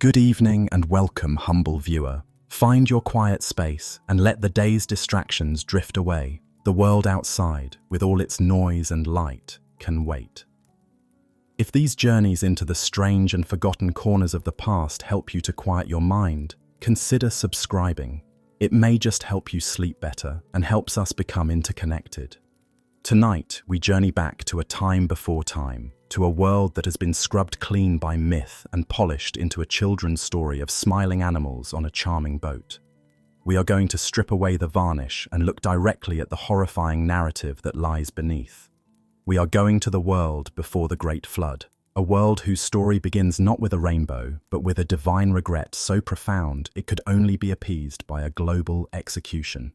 Good evening and welcome, humble viewer. Find your quiet space and let the day's distractions drift away. The world outside, with all its noise and light, can wait. If these journeys into the strange and forgotten corners of the past help you to quiet your mind, consider subscribing. It may just help you sleep better and helps us become interconnected. Tonight, we journey back to a time before time, to a world that has been scrubbed clean by myth and polished into a children's story of smiling animals on a charming boat. We are going to strip away the varnish and look directly at the horrifying narrative that lies beneath. We are going to the world before the Great Flood, a world whose story begins not with a rainbow, but with a divine regret so profound it could only be appeased by a global execution.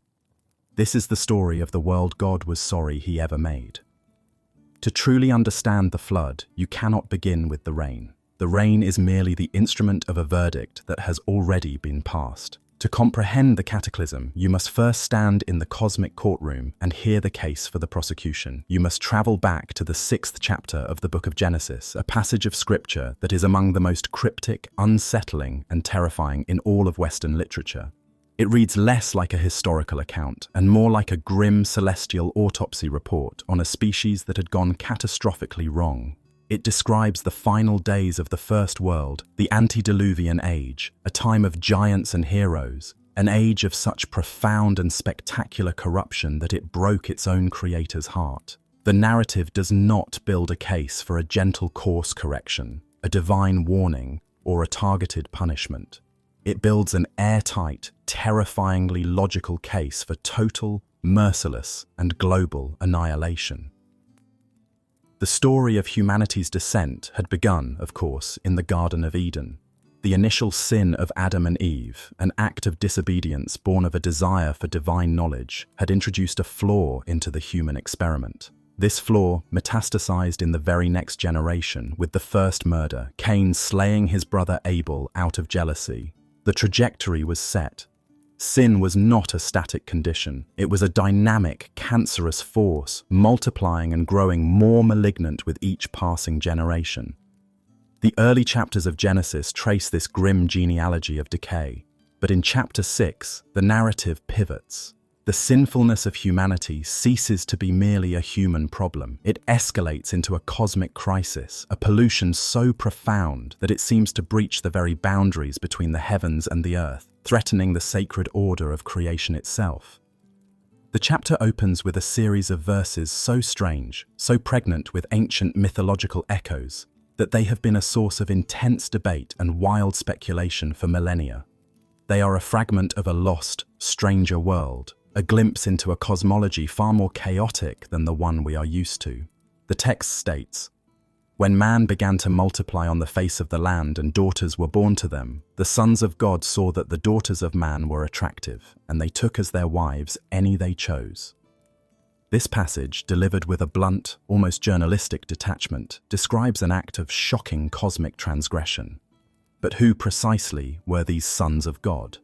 This is the story of the world God was sorry he ever made. To truly understand the flood, you cannot begin with the rain. The rain is merely the instrument of a verdict that has already been passed. To comprehend the cataclysm, you must first stand in the cosmic courtroom and hear the case for the prosecution. You must travel back to the 6th chapter of the book of Genesis, a passage of scripture that is among the most cryptic, unsettling, and terrifying in all of Western literature. It reads less like a historical account and more like a grim celestial autopsy report on a species that had gone catastrophically wrong. It describes the final days of the First World, the antediluvian age, a time of giants and heroes, an age of such profound and spectacular corruption that it broke its own creator's heart. The narrative does not build a case for a gentle course correction, a divine warning, or a targeted punishment. It builds an airtight, terrifyingly logical case for total, merciless, and global annihilation. The story of humanity's descent had begun, of course, in the Garden of Eden. The initial sin of Adam and Eve, an act of disobedience born of a desire for divine knowledge, had introduced a flaw into the human experiment. This flaw metastasized in the very next generation with the first murder, Cain slaying his brother Abel out of jealousy. The trajectory was set. Sin was not a static condition. It was a dynamic, cancerous force, multiplying and growing more malignant with each passing generation. The early chapters of Genesis trace this grim genealogy of decay, but in chapter 6, the narrative pivots. The sinfulness of humanity ceases to be merely a human problem. It escalates into a cosmic crisis, a pollution so profound that it seems to breach the very boundaries between the heavens and the earth, threatening the sacred order of creation itself. The chapter opens with a series of verses so strange, so pregnant with ancient mythological echoes, that they have been a source of intense debate and wild speculation for millennia. They are a fragment of a lost, stranger world, a glimpse into a cosmology far more chaotic than the one we are used to. The text states, "When man began to multiply on the face of the land and daughters were born to them, the sons of God saw that the daughters of man were attractive, and they took as their wives any they chose." This passage, delivered with a blunt, almost journalistic detachment, describes an act of shocking cosmic transgression. But who precisely were these sons of God?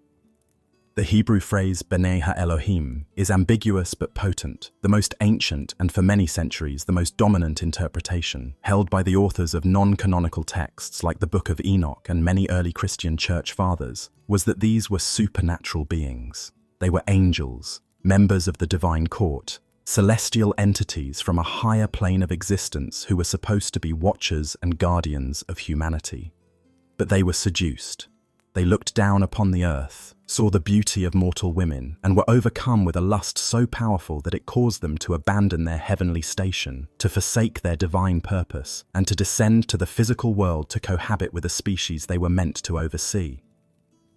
The Hebrew phrase B'nai Ha-Elohim is ambiguous but potent, the most ancient and for many centuries the most dominant interpretation, held by the authors of non-canonical texts like the Book of Enoch and many early Christian church fathers, was that these were supernatural beings. They were angels, members of the divine court, celestial entities from a higher plane of existence who were supposed to be watchers and guardians of humanity. But they were seduced. They looked down upon the earth, saw the beauty of mortal women, and were overcome with a lust so powerful that it caused them to abandon their heavenly station, to forsake their divine purpose, and to descend to the physical world to cohabit with a species they were meant to oversee.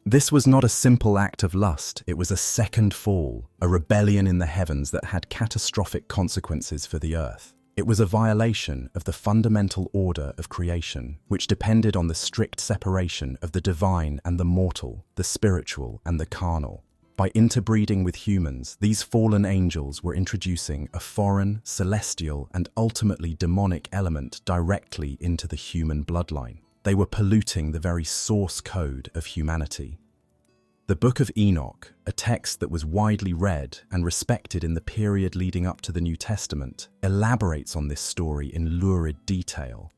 This was not a simple act of lust, it was a second fall, a rebellion in the heavens that had catastrophic consequences for the earth. It was a violation of the fundamental order of creation, which depended on the strict separation of the divine and the mortal, the spiritual and the carnal. By interbreeding with humans, these fallen angels were introducing a foreign, celestial, and ultimately demonic element directly into the human bloodline. They were polluting the very source code of humanity. The Book of Enoch, a text that was widely read and respected in the period leading up to the New Testament, elaborates on this story in lurid detail.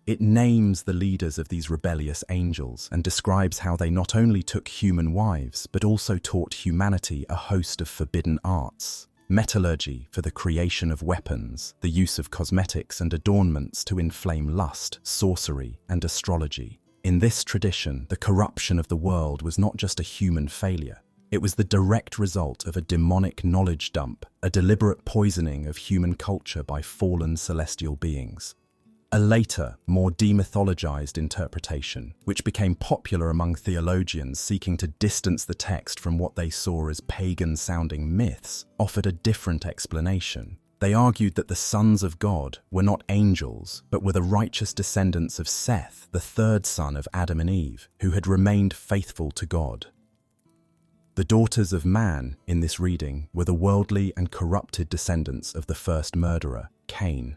It names the leaders of these rebellious angels and describes how they not only took human wives, but also taught humanity a host of forbidden arts. Metallurgy for the creation of weapons, the use of cosmetics and adornments to inflame lust, sorcery, and astrology. In this tradition, the corruption of the world was not just a human failure. It was the direct result of a demonic knowledge dump, a deliberate poisoning of human culture by fallen celestial beings. A later, more demythologized interpretation, which became popular among theologians seeking to distance the text from what they saw as pagan-sounding myths, offered a different explanation. They argued that the sons of God were not angels, but were the righteous descendants of Seth, the third son of Adam and Eve, who had remained faithful to God. The daughters of man, in this reading, were the worldly and corrupted descendants of the first murderer, Cain.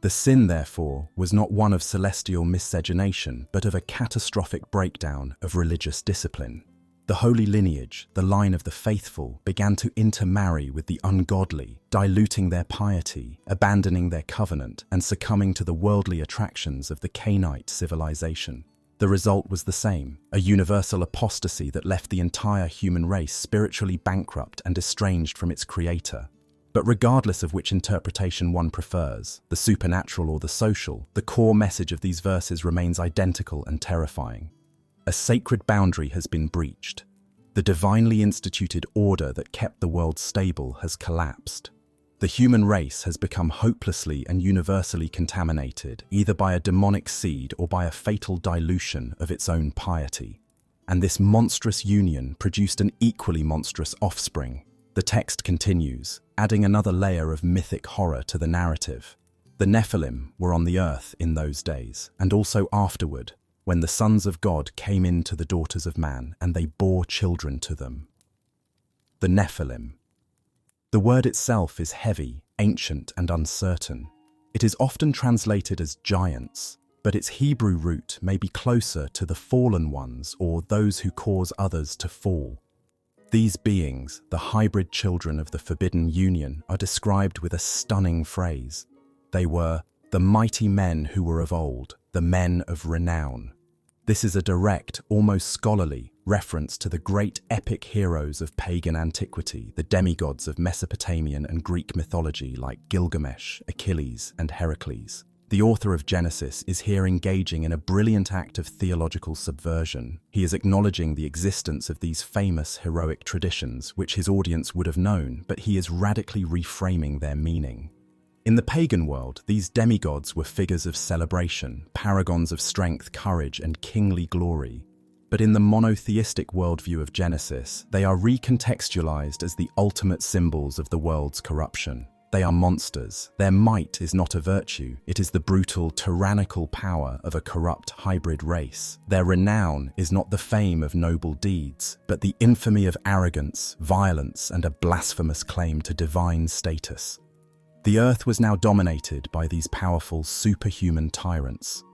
The sin, therefore, was not one of celestial miscegenation, but of a catastrophic breakdown of religious discipline. The holy lineage, the line of the faithful, began to intermarry with the ungodly, diluting their piety, abandoning their covenant, and succumbing to the worldly attractions of the Canaanite civilization. The result was the same, a universal apostasy that left the entire human race spiritually bankrupt and estranged from its creator. But regardless of which interpretation one prefers, the supernatural or the social, the core message of these verses remains identical and terrifying. A sacred boundary has been breached. The divinely instituted order that kept the world stable has collapsed. The human race has become hopelessly and universally contaminated, either by a demonic seed or by a fatal dilution of its own piety. And this monstrous union produced an equally monstrous offspring. The text continues, adding another layer of mythic horror to the narrative. The Nephilim were on the earth in those days, and also afterward, when the sons of God came in to the daughters of man, and they bore children to them. The Nephilim. The word itself is heavy, ancient, and uncertain. It is often translated as giants, but its Hebrew root may be closer to the fallen ones or those who cause others to fall. These beings, the hybrid children of the forbidden union, are described with a stunning phrase. They were the mighty men who were of old, the men of renown. This is a direct, almost scholarly, reference to the great epic heroes of pagan antiquity, the demigods of Mesopotamian and Greek mythology like Gilgamesh, Achilles, and Heracles. The author of Genesis is here engaging in a brilliant act of theological subversion. He is acknowledging the existence of these famous heroic traditions, which his audience would have known, but he is radically reframing their meaning. In the pagan world, these demigods were figures of celebration, paragons of strength, courage, and kingly glory. But in the monotheistic worldview of Genesis, they are recontextualized as the ultimate symbols of the world's corruption. They are monsters. Their might is not a virtue. It is the brutal, tyrannical power of a corrupt hybrid race. Their renown is not the fame of noble deeds, but the infamy of arrogance, violence, and a blasphemous claim to divine status. The earth was now dominated by these powerful, superhuman tyrants.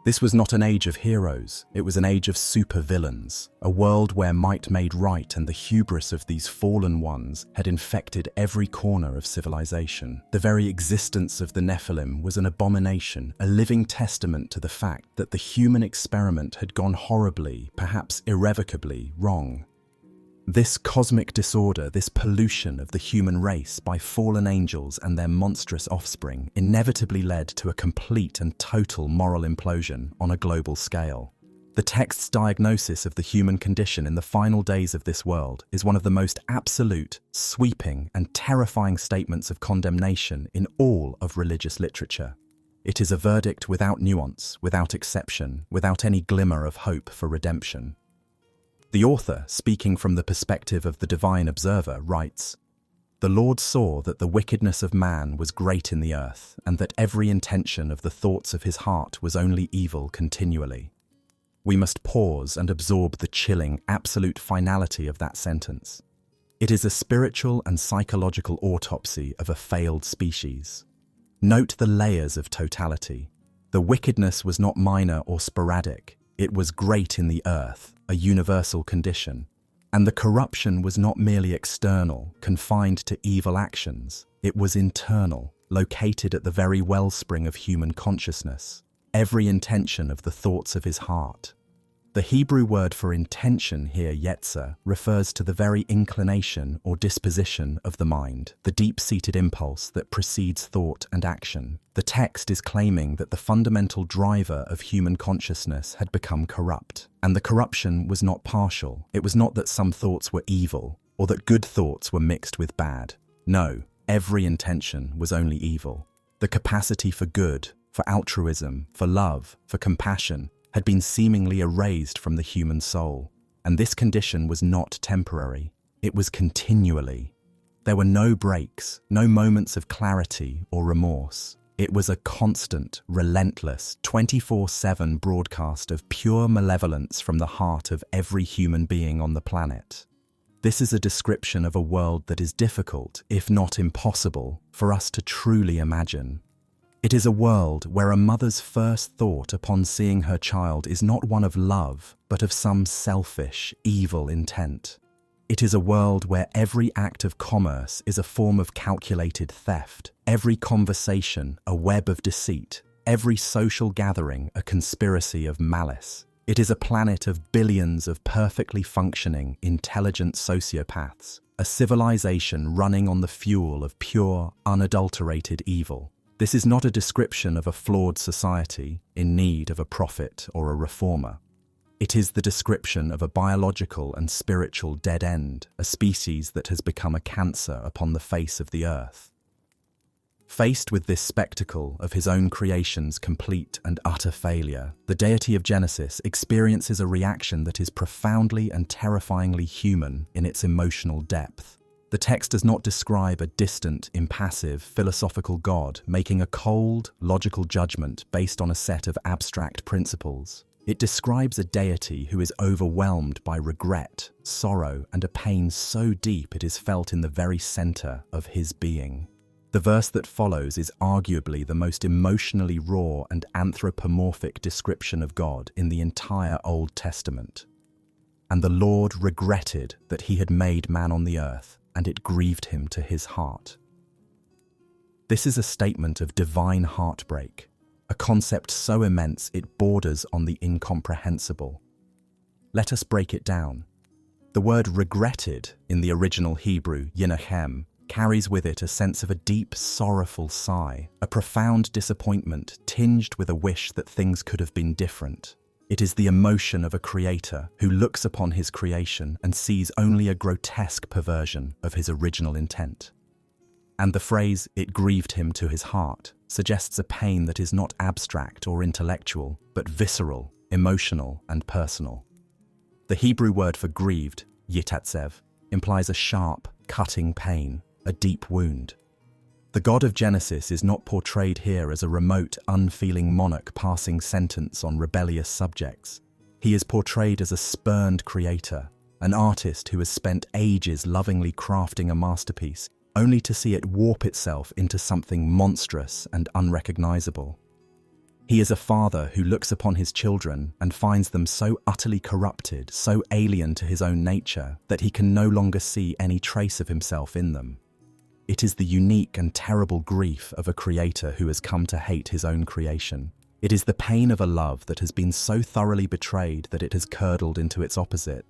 This was not an age of heroes, it was an age of supervillains, a world where might made right and the hubris of these fallen ones had infected every corner of civilization. The very existence of the Nephilim was an abomination, a living testament to the fact that the human experiment had gone horribly, perhaps irrevocably, wrong. This cosmic disorder, this pollution of the human race by fallen angels and their monstrous offspring, inevitably led to a complete and total moral implosion on a global scale. The text's diagnosis of the human condition in the final days of this world is one of the most absolute, sweeping, and terrifying statements of condemnation in all of religious literature. It is a verdict without nuance, without exception, without any glimmer of hope for redemption. The author, speaking from the perspective of the divine observer, writes, "The Lord saw that the wickedness of man was great in the earth, and that every intention of the thoughts of his heart was only evil continually." We must pause and absorb the chilling, absolute finality of that sentence. It is a spiritual and psychological autopsy of a failed species. Note the layers of totality. The wickedness was not minor or sporadic. It was great in the earth, a universal condition. And the corruption was not merely external, confined to evil actions. It was internal, located at the very wellspring of human consciousness. every intention of the thoughts of his heart. The Hebrew word for intention here, yetzer, refers to the very inclination or disposition of the mind, the deep-seated impulse that precedes thought and action. The text is claiming that the fundamental driver of human consciousness had become corrupt. And the corruption was not partial. It was not that some thoughts were evil, or that good thoughts were mixed with bad. No, every intention was only evil. The capacity for good, for altruism, for love, for compassion, had been seemingly erased from the human soul. And this condition was not temporary. It was continually. There were no breaks, no moments of clarity or remorse. It was a constant, relentless, 24/7 broadcast of pure malevolence from the heart of every human being on the planet. This is a description of a world that is difficult, if not impossible, for us to truly imagine. It is a world where a mother's first thought upon seeing her child is not one of love, but of some selfish, evil intent. It is a world where every act of commerce is a form of calculated theft, every conversation a web of deceit, every social gathering a conspiracy of malice. It is a planet of billions of perfectly functioning, intelligent sociopaths, a civilization running on the fuel of pure, unadulterated evil. This is not a description of a flawed society in need of a prophet or a reformer. It is the description of a biological and spiritual dead end, a species that has become a cancer upon the face of the earth. Faced with this spectacle of his own creation's complete and utter failure, the deity of Genesis experiences a reaction that is profoundly and terrifyingly human in its emotional depth. The text does not describe a distant, impassive, philosophical God making a cold, logical judgment based on a set of abstract principles. It describes a deity who is overwhelmed by regret, sorrow, and a pain so deep it is felt in the very center of his being. The verse that follows is arguably the most emotionally raw and anthropomorphic description of God in the entire Old Testament. And the Lord regretted that he had made man on the earth, and it grieved him to his heart. This is a statement of divine heartbreak, a concept so immense it borders on the incomprehensible. Let us break it down. The word regretted in the original Hebrew, yinachem, carries with it a sense of a deep, sorrowful sigh, a profound disappointment tinged with a wish that things could have been different. It is the emotion of a creator who looks upon his creation and sees only a grotesque perversion of his original intent. And the phrase, "it grieved him to his heart," suggests a pain that is not abstract or intellectual, but visceral, emotional, and personal. The Hebrew word for grieved, yitatzev, implies a sharp, cutting pain, a deep wound. The God of Genesis is not portrayed here as a remote, unfeeling monarch passing sentence on rebellious subjects. He is portrayed as a spurned creator, an artist who has spent ages lovingly crafting a masterpiece, only to see it warp itself into something monstrous and unrecognizable. He is a father who looks upon his children and finds them so utterly corrupted, so alien to his own nature, that he can no longer see any trace of himself in them. It is the unique and terrible grief of a creator who has come to hate his own creation. It is the pain of a love that has been so thoroughly betrayed that it has curdled into its opposite.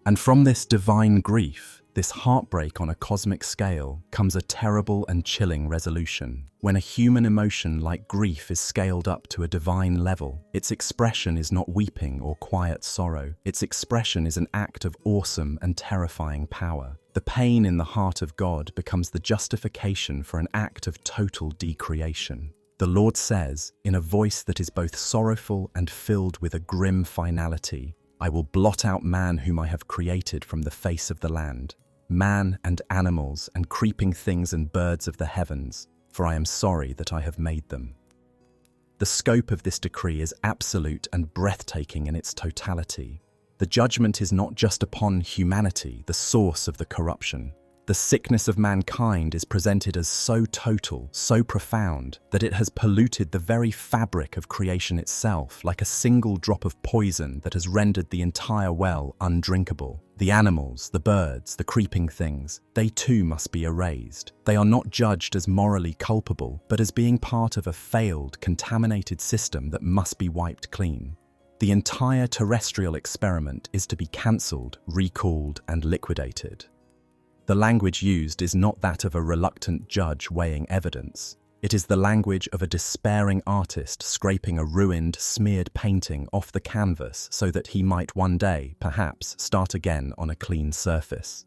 And from this divine grief, this heartbreak on a cosmic scale, comes a terrible and chilling resolution. When a human emotion like grief is scaled up to a divine level, its expression is not weeping or quiet sorrow. Its expression is an act of awesome and terrifying power. The pain in the heart of God becomes the justification for an act of total decreation. The Lord says, in a voice that is both sorrowful and filled with a grim finality, "I will blot out man whom I have created from the face of the land, man and animals and creeping things and birds of the heavens, for I am sorry that I have made them." The scope of this decree is absolute and breathtaking in its totality. The judgment is not just upon humanity, the source of the corruption. The sickness of mankind is presented as so total, so profound, that it has polluted the very fabric of creation itself, like a single drop of poison that has rendered the entire well undrinkable. The animals, the birds, the creeping things, they too must be erased. They are not judged as morally culpable, but as being part of a failed, contaminated system that must be wiped clean. The entire terrestrial experiment is to be cancelled, recalled, and liquidated. The language used is not that of a reluctant judge weighing evidence. It is the language of a despairing artist scraping a ruined, smeared painting off the canvas so that he might one day, perhaps, start again on a clean surface.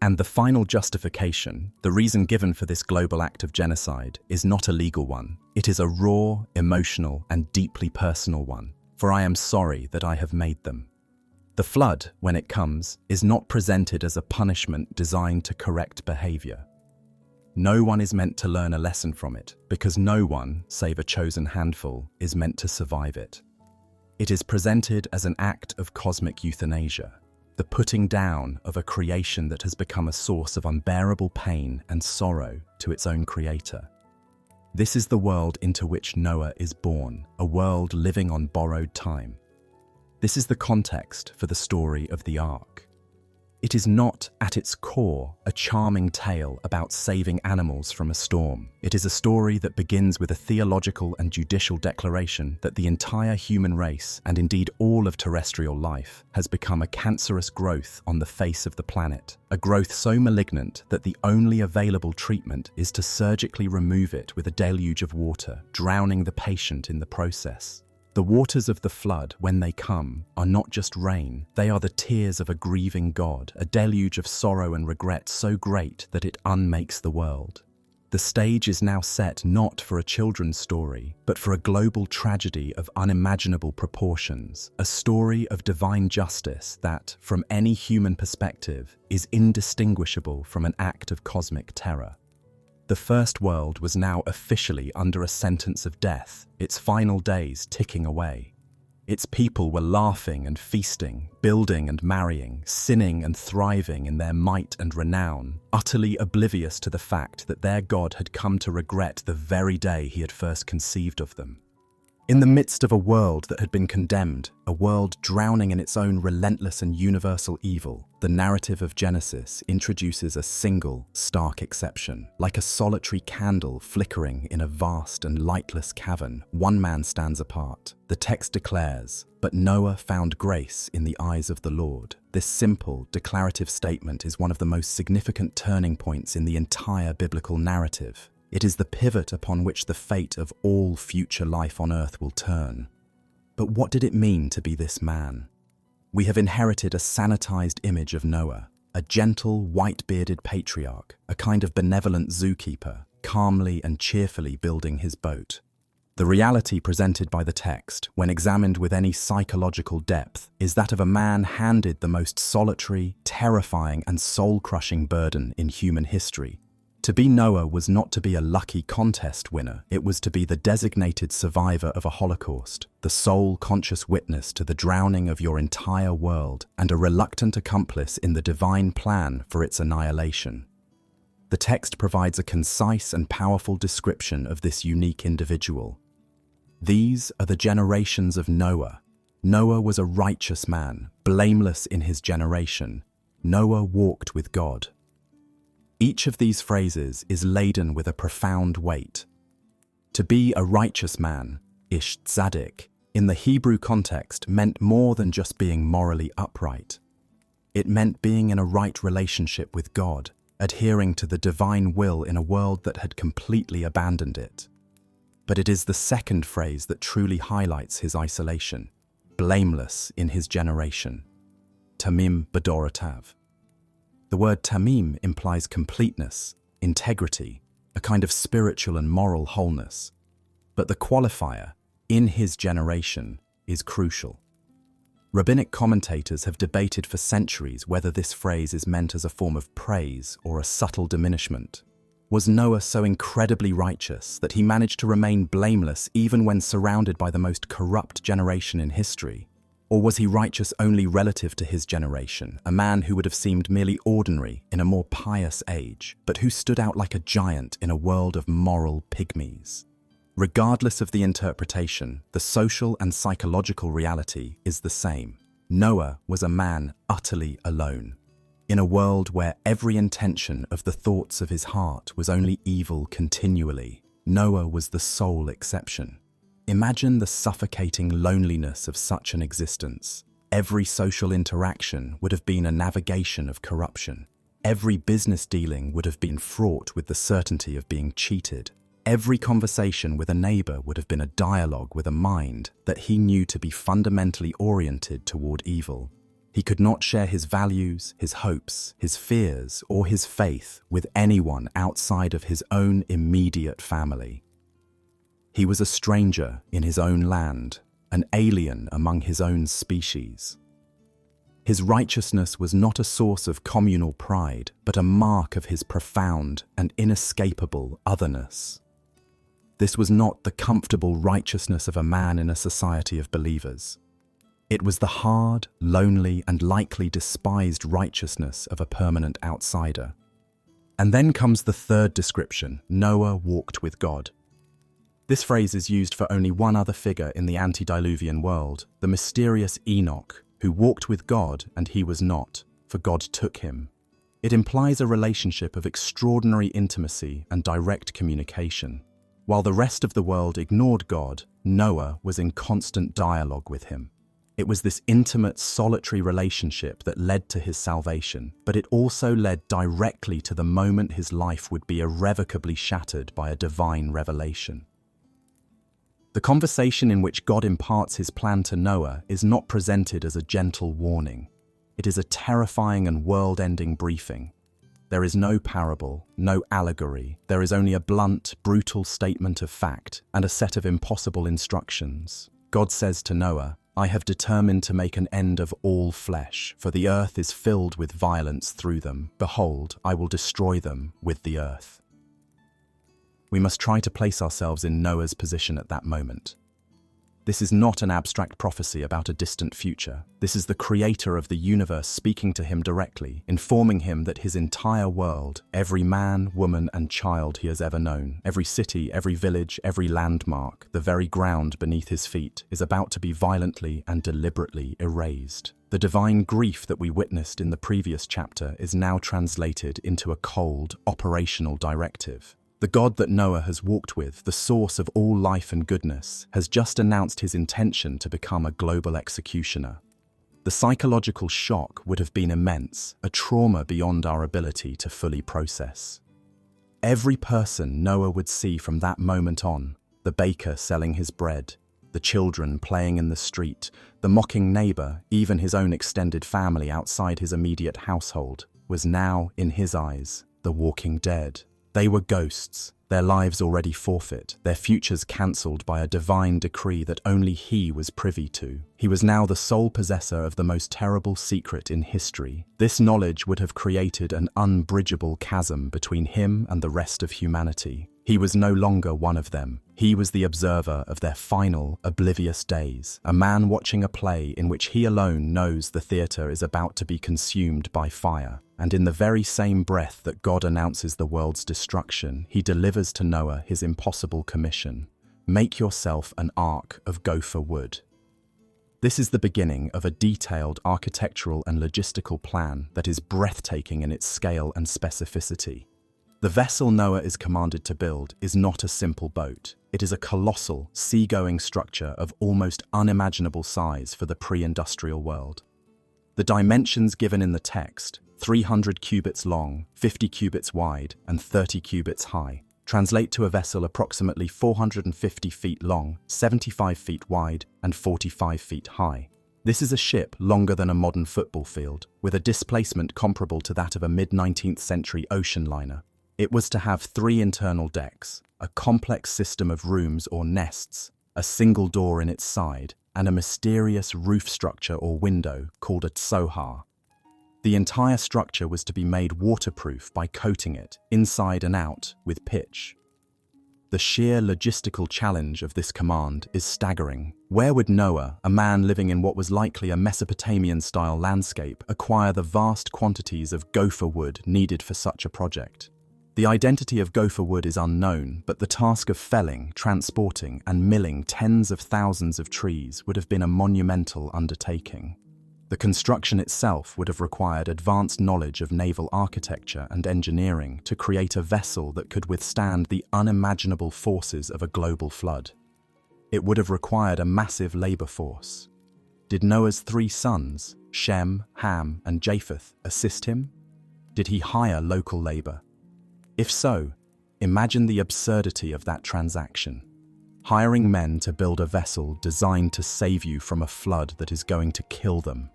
And the final justification, the reason given for this global act of genocide, is not a legal one. It is a raw, emotional, and deeply personal one. For I am sorry that I have made them. The flood, when it comes, is not presented as a punishment designed to correct behavior. No one is meant to learn a lesson from it, because no one, save a chosen handful, is meant to survive it. It is presented as an act of cosmic euthanasia, the putting down of a creation that has become a source of unbearable pain and sorrow to its own creator. This is the world into which Noah is born, a world living on borrowed time. This is the context for the story of the Ark. It is not, at its core, a charming tale about saving animals from a storm. It is a story that begins with a theological and judicial declaration that the entire human race, and indeed all of terrestrial life, has become a cancerous growth on the face of the planet. A growth so malignant that the only available treatment is to surgically remove it with a deluge of water, drowning the patient in the process. The waters of the flood, when they come, are not just rain. They are the tears of a grieving God, a deluge of sorrow and regret so great that it unmakes the world. The stage is now set not for a children's story, but for a global tragedy of unimaginable proportions, a story of divine justice that, from any human perspective, is indistinguishable from an act of cosmic terror. The first world was now officially under a sentence of death, its final days ticking away. Its people were laughing and feasting, building and marrying, sinning and thriving in their might and renown, utterly oblivious to the fact that their God had come to regret the very day he had first conceived of them. In the midst of a world that had been condemned, a world drowning in its own relentless and universal evil, the narrative of Genesis introduces a single, stark exception. Like a solitary candle flickering in a vast and lightless cavern, one man stands apart. The text declares, "But Noah found grace in the eyes of the Lord." This simple, declarative statement is one of the most significant turning points in the entire biblical narrative. It is the pivot upon which the fate of all future life on earth will turn. But what did it mean to be this man? We have inherited a sanitized image of Noah, a gentle, white-bearded patriarch, a kind of benevolent zookeeper, calmly and cheerfully building his boat. The reality presented by the text, when examined with any psychological depth, is that of a man handed the most solitary, terrifying, and soul-crushing burden in human history. To be Noah was not to be a lucky contest winner, it was to be the designated survivor of a Holocaust, the sole conscious witness to the drowning of your entire world, and a reluctant accomplice in the divine plan for its annihilation. The text provides a concise and powerful description of this unique individual. These are the generations of Noah. Noah was a righteous man, blameless in his generation. Noah walked with God. Each of these phrases is laden with a profound weight. To be a righteous man, ish tzaddik, in the Hebrew context meant more than just being morally upright. It meant being in a right relationship with God, adhering to the divine will in a world that had completely abandoned it. But it is the second phrase that truly highlights his isolation, blameless in his generation. Tamim b'dorotav. The word tamim implies completeness, integrity, a kind of spiritual and moral wholeness. But the qualifier, in his generation, is crucial. Rabbinic commentators have debated for centuries whether this phrase is meant as a form of praise or a subtle diminishment. Was Noah so incredibly righteous that he managed to remain blameless even when surrounded by the most corrupt generation in history? Or was he righteous only relative to his generation, a man who would have seemed merely ordinary in a more pious age, but who stood out like a giant in a world of moral pygmies? Regardless of the interpretation, the social and psychological reality is the same. Noah was a man utterly alone. In a world where every intention of the thoughts of his heart was only evil continually, Noah was the sole exception. Imagine the suffocating loneliness of such an existence. Every social interaction would have been a navigation of corruption. Every business dealing would have been fraught with the certainty of being cheated. Every conversation with a neighbor would have been a dialogue with a mind that he knew to be fundamentally oriented toward evil. He could not share his values, his hopes, his fears, or his faith with anyone outside of his own immediate family. He was a stranger in his own land, an alien among his own species. His righteousness was not a source of communal pride, but a mark of his profound and inescapable otherness. This was not the comfortable righteousness of a man in a society of believers. It was the hard, lonely, and likely despised righteousness of a permanent outsider. And then comes the third description: Noah walked with God. This phrase is used for only one other figure in the antediluvian world, the mysterious Enoch, who walked with God and he was not, for God took him. It implies a relationship of extraordinary intimacy and direct communication. While the rest of the world ignored God, Noah was in constant dialogue with him. It was this intimate, solitary relationship that led to his salvation, but it also led directly to the moment his life would be irrevocably shattered by a divine revelation. The conversation in which God imparts his plan to Noah is not presented as a gentle warning. It is a terrifying and world-ending briefing. There is no parable, no allegory. There is only a blunt, brutal statement of fact and a set of impossible instructions. God says to Noah, "I have determined to make an end of all flesh, for the earth is filled with violence through them. Behold, I will destroy them with the earth." We must try to place ourselves in Noah's position at that moment. This is not an abstract prophecy about a distant future. This is the creator of the universe speaking to him directly, informing him that his entire world, every man, woman, and child he has ever known, every city, every village, every landmark, the very ground beneath his feet, is about to be violently and deliberately erased. The divine grief that we witnessed in the previous chapter is now translated into a cold, operational directive. The God that Noah has walked with, the source of all life and goodness, has just announced his intention to become a global executioner. The psychological shock would have been immense, a trauma beyond our ability to fully process. Every person Noah would see from that moment on, the baker selling his bread, the children playing in the street, the mocking neighbor, even his own extended family outside his immediate household, was now, in his eyes, the walking dead. They were ghosts, their lives already forfeit, their futures cancelled by a divine decree that only he was privy to. He was now the sole possessor of the most terrible secret in history. This knowledge would have created an unbridgeable chasm between him and the rest of humanity. He was no longer one of them. He was the observer of their final, oblivious days, a man watching a play in which he alone knows the theatre is about to be consumed by fire. And in the very same breath that God announces the world's destruction, he delivers to Noah his impossible commission: make yourself an ark of gopher wood. This is the beginning of a detailed architectural and logistical plan that is breathtaking in its scale and specificity. The vessel Noah is commanded to build is not a simple boat. It is a colossal, seagoing structure of almost unimaginable size for the pre-industrial world. The dimensions given in the text, 300 cubits long, 50 cubits wide, and 30 cubits high, translate to a vessel approximately 450 feet long, 75 feet wide, and 45 feet high. This is a ship longer than a modern football field, with a displacement comparable to that of a mid-19th century ocean liner. It was to have 3 internal decks, a complex system of rooms or nests, a single door in its side, and a mysterious roof structure or window called a tsohar. The entire structure was to be made waterproof by coating it, inside and out, with pitch. The sheer logistical challenge of this command is staggering. Where would Noah, a man living in what was likely a Mesopotamian-style landscape, acquire the vast quantities of gopher wood needed for such a project? The identity of gopher wood is unknown, but the task of felling, transporting, and milling tens of thousands of trees would have been a monumental undertaking. The construction itself would have required advanced knowledge of naval architecture and engineering to create a vessel that could withstand the unimaginable forces of a global flood. It would have required a massive labor force. Did Noah's 3 sons, Shem, Ham, and Japheth, assist him? Did he hire local labor? If so, imagine the absurdity of that transaction. Hiring men to build a vessel designed to save you from a flood that is going to kill them.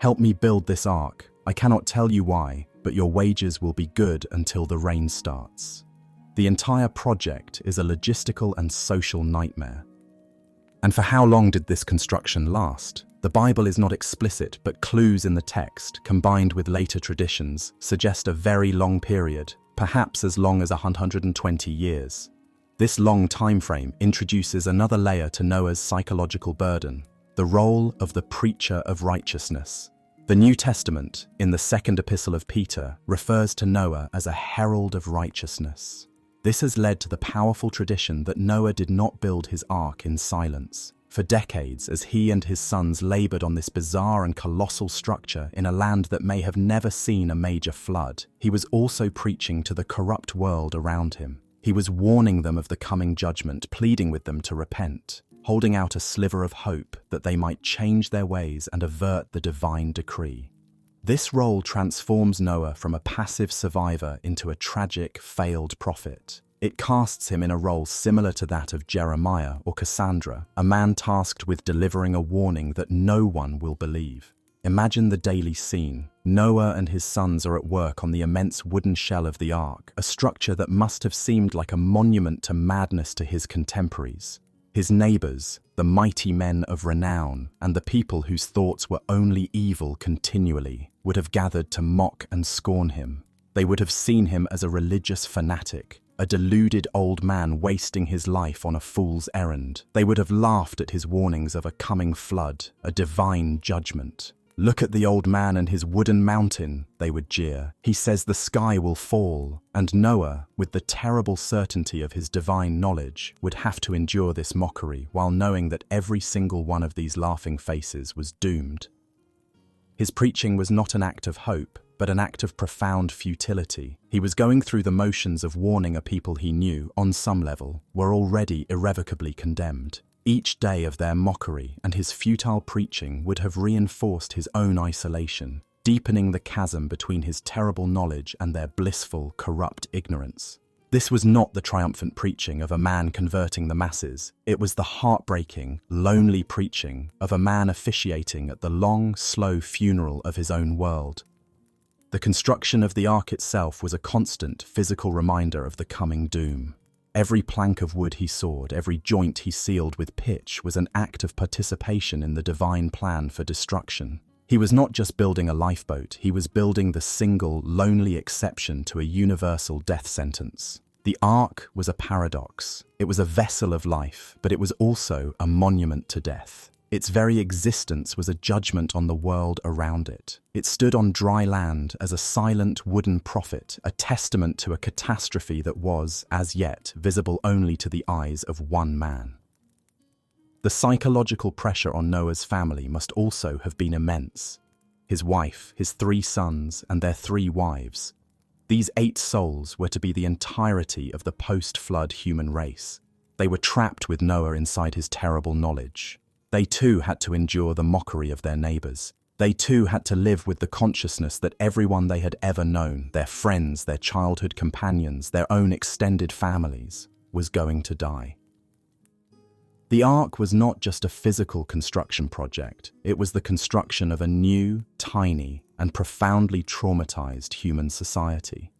Help me build this ark. I cannot tell you why, but your wages will be good until the rain starts. The entire project is a logistical and social nightmare. And for how long did this construction last? The Bible is not explicit, but clues in the text, combined with later traditions, suggest a very long period, perhaps as long as 120 years. This long time frame introduces another layer to Noah's psychological burden, the role of the preacher of righteousness. The New Testament, in the second epistle of Peter, refers to Noah as a herald of righteousness. This has led to the powerful tradition that Noah did not build his ark in silence. For decades, as he and his sons labored on this bizarre and colossal structure in a land that may have never seen a major flood, he was also preaching to the corrupt world around him. He was warning them of the coming judgment, pleading with them to repent, holding out a sliver of hope that they might change their ways and avert the divine decree. This role transforms Noah from a passive survivor into a tragic, failed prophet. It casts him in a role similar to that of Jeremiah or Cassandra, a man tasked with delivering a warning that no one will believe. Imagine the daily scene. Noah and his sons are at work on the immense wooden shell of the ark, a structure that must have seemed like a monument to madness to his contemporaries. His neighbors, the mighty men of renown, and the people whose thoughts were only evil continually, would have gathered to mock and scorn him. They would have seen him as a religious fanatic, a deluded old man wasting his life on a fool's errand. They would have laughed at his warnings of a coming flood, a divine judgment. "Look at the old man and his wooden mountain," they would jeer. "He says the sky will fall." And Noah, with the terrible certainty of his divine knowledge, would have to endure this mockery while knowing that every single one of these laughing faces was doomed. His preaching was not an act of hope, but an act of profound futility. He was going through the motions of warning a people he knew, on some level, were already irrevocably condemned. Each day of their mockery and his futile preaching would have reinforced his own isolation, deepening the chasm between his terrible knowledge and their blissful, corrupt ignorance. This was not the triumphant preaching of a man converting the masses. It was the heartbreaking, lonely preaching of a man officiating at the long, slow funeral of his own world. The construction of the ark itself was a constant physical reminder of the coming doom. Every plank of wood he sawed, every joint he sealed with pitch was an act of participation in the divine plan for destruction. He was not just building a lifeboat, he was building the single, lonely exception to a universal death sentence. The ark was a paradox. It was a vessel of life, but it was also a monument to death. Its very existence was a judgment on the world around it. It stood on dry land as a silent wooden prophet, a testament to a catastrophe that was, as yet, visible only to the eyes of one man. The psychological pressure on Noah's family must also have been immense. His wife, his 3 sons, and their 3 wives. These 8 souls were to be the entirety of the post-flood human race. They were trapped with Noah inside his terrible knowledge. They too had to endure the mockery of their neighbors. They too had to live with the consciousness that everyone they had ever known, their friends, their childhood companions, their own extended families, was going to die. The ark was not just a physical construction project. It was the construction of a new, tiny, and profoundly traumatized human society.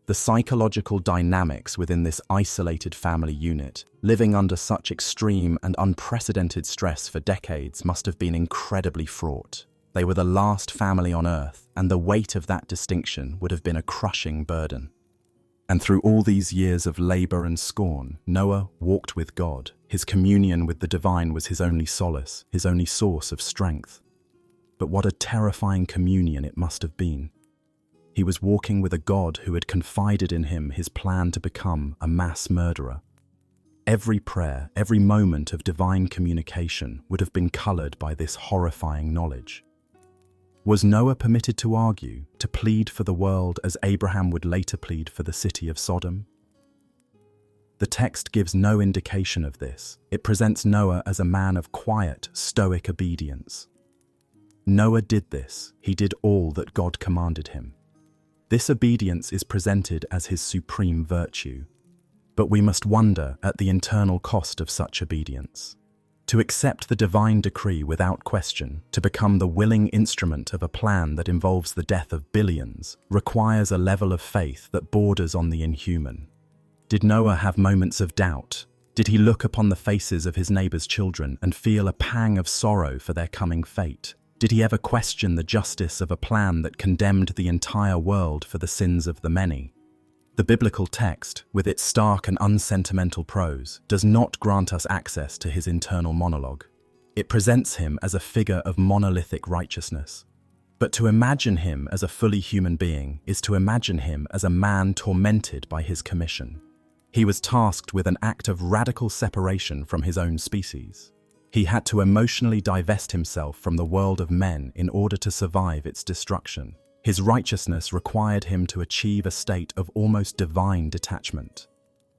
The psychological dynamics within this isolated family unit, living under such extreme and unprecedented stress for decades, must have been incredibly fraught. They were the last family on Earth, and the weight of that distinction would have been a crushing burden. And through all these years of labor and scorn, Noah walked with God. His communion with the divine was his only solace, his only source of strength. But what a terrifying communion it must have been. He was walking with a God who had confided in him his plan to become a mass murderer. Every prayer, every moment of divine communication would have been colored by this horrifying knowledge. Was Noah permitted to argue, to plead for the world as Abraham would later plead for the city of Sodom? The text gives no indication of this. It presents Noah as a man of quiet, stoic obedience. Noah did this. He did all that God commanded him. This obedience is presented as his supreme virtue. But we must wonder at the internal cost of such obedience. To accept the divine decree without question, to become the willing instrument of a plan that involves the death of billions, requires a level of faith that borders on the inhuman. Did Noah have moments of doubt? Did he look upon the faces of his neighbor's children and feel a pang of sorrow for their coming fate? Did he ever question the justice of a plan that condemned the entire world for the sins of the many? The biblical text, with its stark and unsentimental prose, does not grant us access to his internal monologue. It presents him as a figure of monolithic righteousness. But to imagine him as a fully human being is to imagine him as a man tormented by his commission. He was tasked with an act of radical separation from his own species. He had to emotionally divest himself from the world of men in order to survive its destruction. His righteousness required him to achieve a state of almost divine detachment.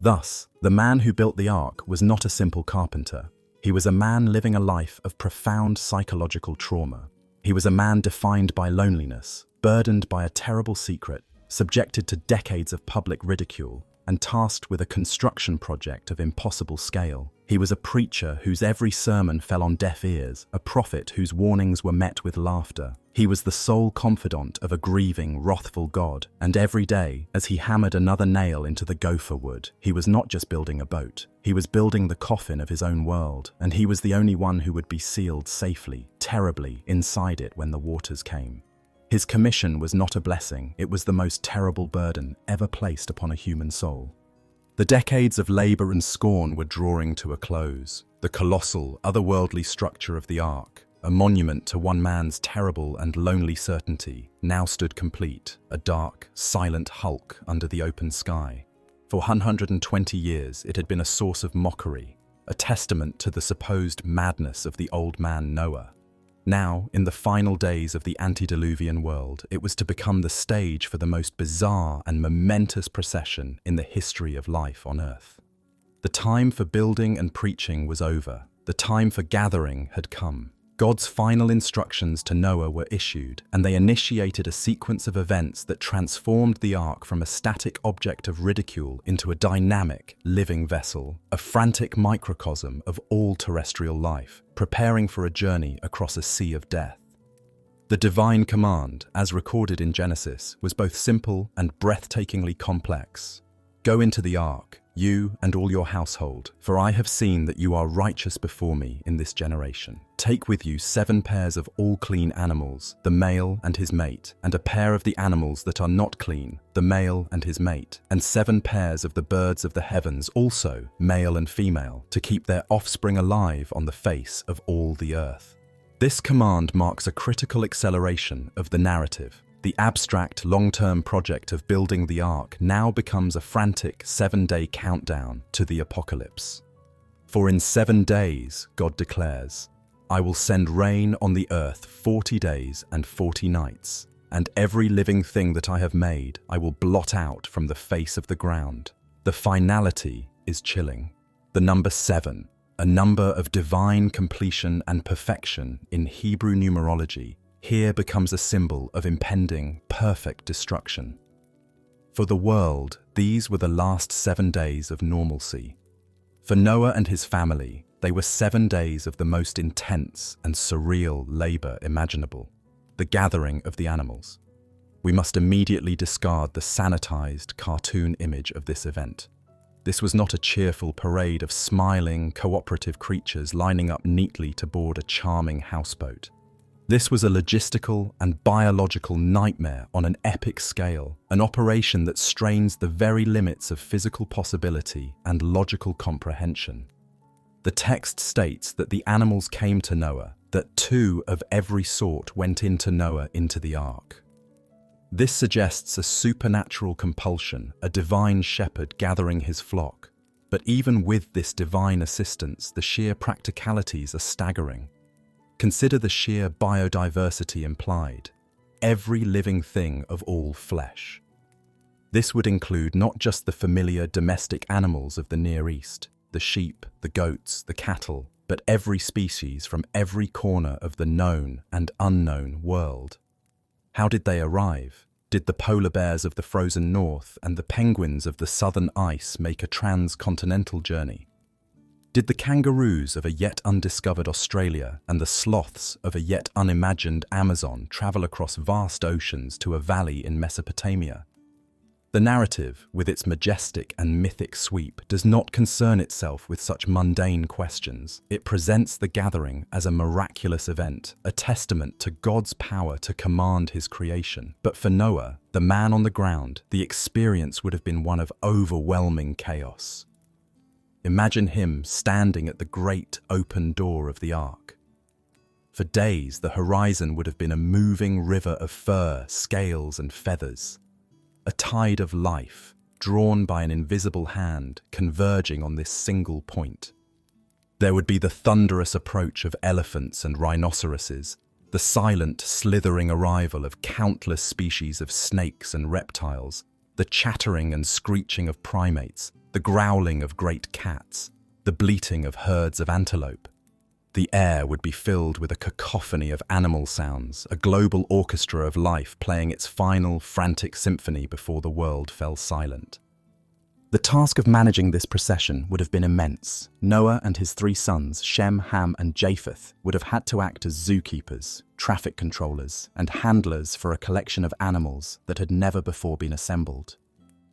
Thus, the man who built the ark was not a simple carpenter. He was a man living a life of profound psychological trauma. He was a man defined by loneliness, burdened by a terrible secret, subjected to decades of public ridicule, and tasked with a construction project of impossible scale. He was a preacher whose every sermon fell on deaf ears, a prophet whose warnings were met with laughter. He was the sole confidant of a grieving, wrathful God, and every day, as he hammered another nail into the gopher wood, he was not just building a boat. He was building the coffin of his own world, and he was the only one who would be sealed safely, terribly, inside it when the waters came. His commission was not a blessing, it was the most terrible burden ever placed upon a human soul. The decades of labor and scorn were drawing to a close. The colossal, otherworldly structure of the ark, a monument to one man's terrible and lonely certainty, now stood complete, a dark, silent hulk under the open sky. For 120 years it had been a source of mockery, a testament to the supposed madness of the old man Noah. Now, in the final days of the antediluvian world, it was to become the stage for the most bizarre and momentous procession in the history of life on earth. The time for building and preaching was over. The time for gathering had come. God's final instructions to Noah were issued, and they initiated a sequence of events that transformed the ark from a static object of ridicule into a dynamic, living vessel, a frantic microcosm of all terrestrial life, preparing for a journey across a sea of death. The divine command, as recorded in Genesis, was both simple and breathtakingly complex. Go into the ark, you and all your household, for I have seen that you are righteous before me in this generation. Take with you 7 pairs of all clean animals, the male and his mate, and a pair of the animals that are not clean, the male and his mate, and 7 pairs of the birds of the heavens, also male and female, to keep their offspring alive on the face of all the earth. This command marks a critical acceleration of the narrative. The abstract, long-term project of building the ark now becomes a frantic 7-day countdown to the apocalypse. For in 7 days, God declares, I will send rain on the earth 40 days and 40 nights, and every living thing that I have made I will blot out from the face of the ground. The finality is chilling. The number 7, a number of divine completion and perfection in Hebrew numerology, here becomes a symbol of impending, perfect destruction. For the world, these were the last 7 days of normalcy. For Noah and his family, they were 7 days of the most intense and surreal labor imaginable, the gathering of the animals. We must immediately discard the sanitized cartoon image of this event. This was not a cheerful parade of smiling, cooperative creatures lining up neatly to board a charming houseboat. This was a logistical and biological nightmare on an epic scale, an operation that strains the very limits of physical possibility and logical comprehension. The text states that the animals came to Noah, that 2 of every sort went into Noah into the ark. This suggests a supernatural compulsion, a divine shepherd gathering his flock. But even with this divine assistance, the sheer practicalities are staggering. Consider the sheer biodiversity implied. Every living thing of all flesh. This would include not just the familiar domestic animals of the Near East, the sheep, the goats, the cattle, but every species from every corner of the known and unknown world. How did they arrive? Did the polar bears of the frozen north and the penguins of the southern ice make a transcontinental journey? Did the kangaroos of a yet undiscovered Australia and the sloths of a yet unimagined Amazon travel across vast oceans to a valley in Mesopotamia? The narrative, with its majestic and mythic sweep, does not concern itself with such mundane questions. It presents the gathering as a miraculous event, a testament to God's power to command his creation. But for Noah, the man on the ground, the experience would have been one of overwhelming chaos. Imagine him standing at the great open door of the ark. For days, the horizon would have been a moving river of fur, scales, and feathers. A tide of life, drawn by an invisible hand, converging on this single point. There would be the thunderous approach of elephants and rhinoceroses, the silent, slithering arrival of countless species of snakes and reptiles, the chattering and screeching of primates, the growling of great cats, the bleating of herds of antelope. The air would be filled with a cacophony of animal sounds, a global orchestra of life playing its final, frantic symphony before the world fell silent. The task of managing this procession would have been immense. Noah and his 3 sons, Shem, Ham, and Japheth, would have had to act as zookeepers, traffic controllers, and handlers for a collection of animals that had never before been assembled.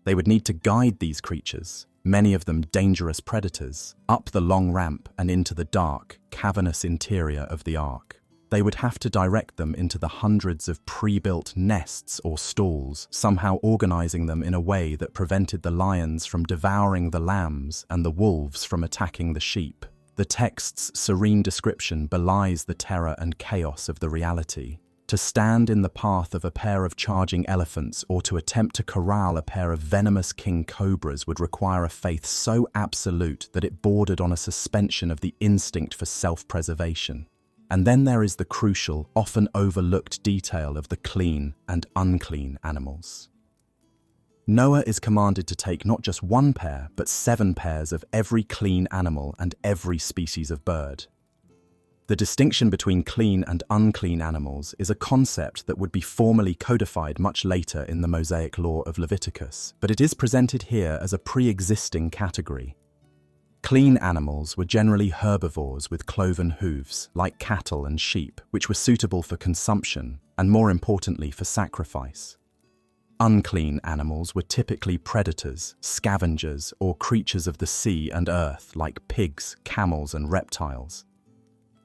They would need to guide these creatures, many of them dangerous predators, up the long ramp and into the dark, cavernous interior of the ark. They would have to direct them into the hundreds of pre-built nests or stalls, somehow organizing them in a way that prevented the lions from devouring the lambs and the wolves from attacking the sheep. The text's serene description belies the terror and chaos of the reality. To stand in the path of a pair of charging elephants or to attempt to corral a pair of venomous king cobras would require a faith so absolute that it bordered on a suspension of the instinct for self-preservation. And then there is the crucial, often overlooked detail of the clean and unclean animals. Noah is commanded to take not just 1 pair, but 7 pairs of every clean animal and every species of bird. The distinction between clean and unclean animals is a concept that would be formally codified much later in the Mosaic law of Leviticus, but it is presented here as a pre-existing category. Clean animals were generally herbivores with cloven hooves, like cattle and sheep, which were suitable for consumption and, more importantly, for sacrifice. Unclean animals were typically predators, scavengers, or creatures of the sea and earth, like pigs, camels, and reptiles.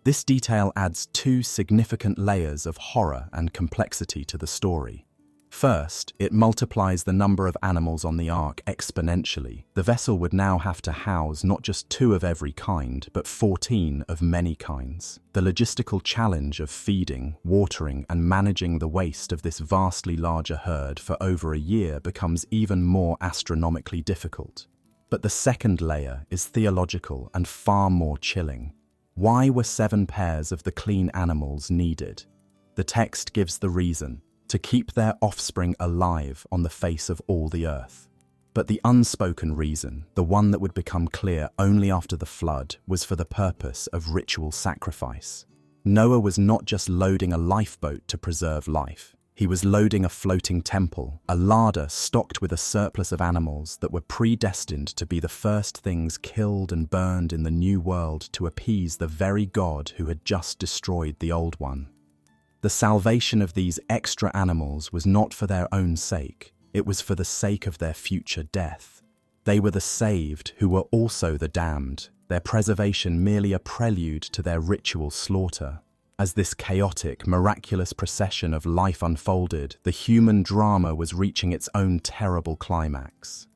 This detail adds 2 significant layers of horror and complexity to the story. First, it multiplies the number of animals on the ark exponentially. The vessel would now have to house not just 2 of every kind, but 14 of many kinds. The logistical challenge of feeding, watering, and managing the waste of this vastly larger herd for over a year becomes even more astronomically difficult. But the second layer is theological and far more chilling. Why were 7 pairs of the clean animals needed? The text gives the reason: to keep their offspring alive on the face of all the earth. But the unspoken reason, the one that would become clear only after the flood, was for the purpose of ritual sacrifice. Noah was not just loading a lifeboat to preserve life. He was loading a floating temple, a larder stocked with a surplus of animals that were predestined to be the first things killed and burned in the new world to appease the very God who had just destroyed the old one. The salvation of these extra animals was not for their own sake, it was for the sake of their future death. They were the saved who were also the damned, their preservation merely a prelude to their ritual slaughter. As this chaotic, miraculous procession of life unfolded, the human drama was reaching its own terrible climax.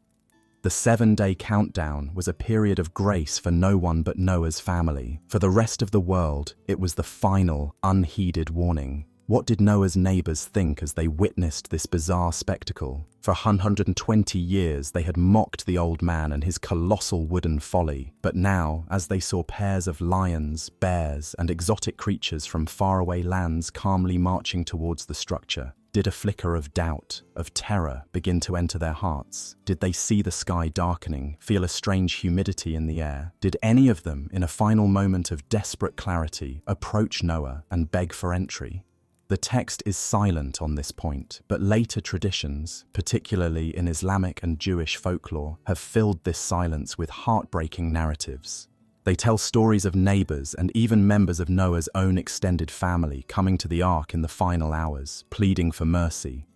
The 7-day countdown was a period of grace for no one but Noah's family. For the rest of the world, it was the final, unheeded warning. What did Noah's neighbors think as they witnessed this bizarre spectacle? For 120 years they had mocked the old man and his colossal wooden folly, but now, as they saw pairs of lions, bears, and exotic creatures from faraway lands calmly marching towards the structure, did a flicker of doubt, of terror, begin to enter their hearts? Did they see the sky darkening, feel a strange humidity in the air? Did any of them, in a final moment of desperate clarity, approach Noah and beg for entry? The text is silent on this point, but later traditions, particularly in Islamic and Jewish folklore, have filled this silence with heartbreaking narratives. They tell stories of neighbors and even members of Noah's own extended family coming to the ark in the final hours, pleading for mercy.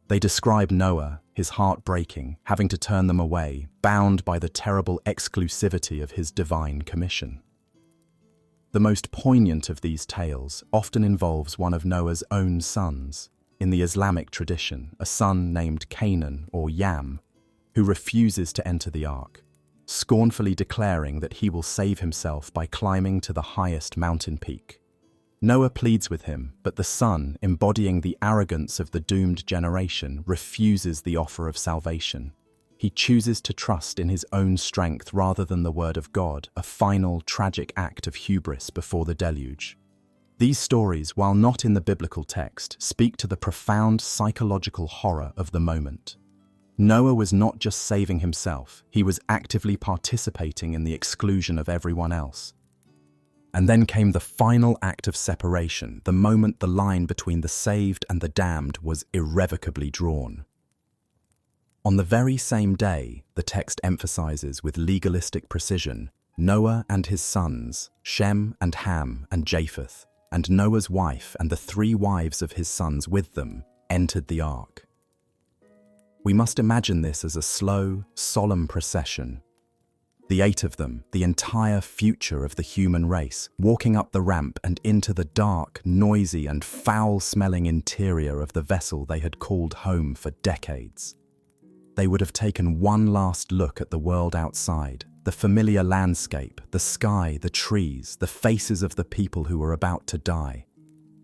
They describe Noah, his heart breaking, having to turn them away, bound by the terrible exclusivity of his divine commission. The most poignant of these tales often involves one of Noah's own sons. In the Islamic tradition, a son named Canaan or Yam, who refuses to enter the ark, scornfully declaring that he will save himself by climbing to the highest mountain peak. Noah pleads with him, but the son, embodying the arrogance of the doomed generation, refuses the offer of salvation. He chooses to trust in his own strength rather than the word of God, a final, tragic act of hubris before the deluge. These stories, while not in the biblical text, speak to the profound psychological horror of the moment. Noah was not just saving himself, he was actively participating in the exclusion of everyone else. And then came the final act of separation, the moment the line between the saved and the damned was irrevocably drawn. On the very same day, the text emphasizes with legalistic precision, Noah and his sons, Shem and Ham and Japheth, and Noah's wife and the 3 wives of his sons with them, entered the ark. We must imagine this as a slow, solemn procession. The 8 of them, the entire future of the human race, walking up the ramp and into the dark, noisy and foul-smelling interior of the vessel they had called home for decades. They would have taken one last look at the world outside, the familiar landscape, the sky, the trees, the faces of the people who were about to die.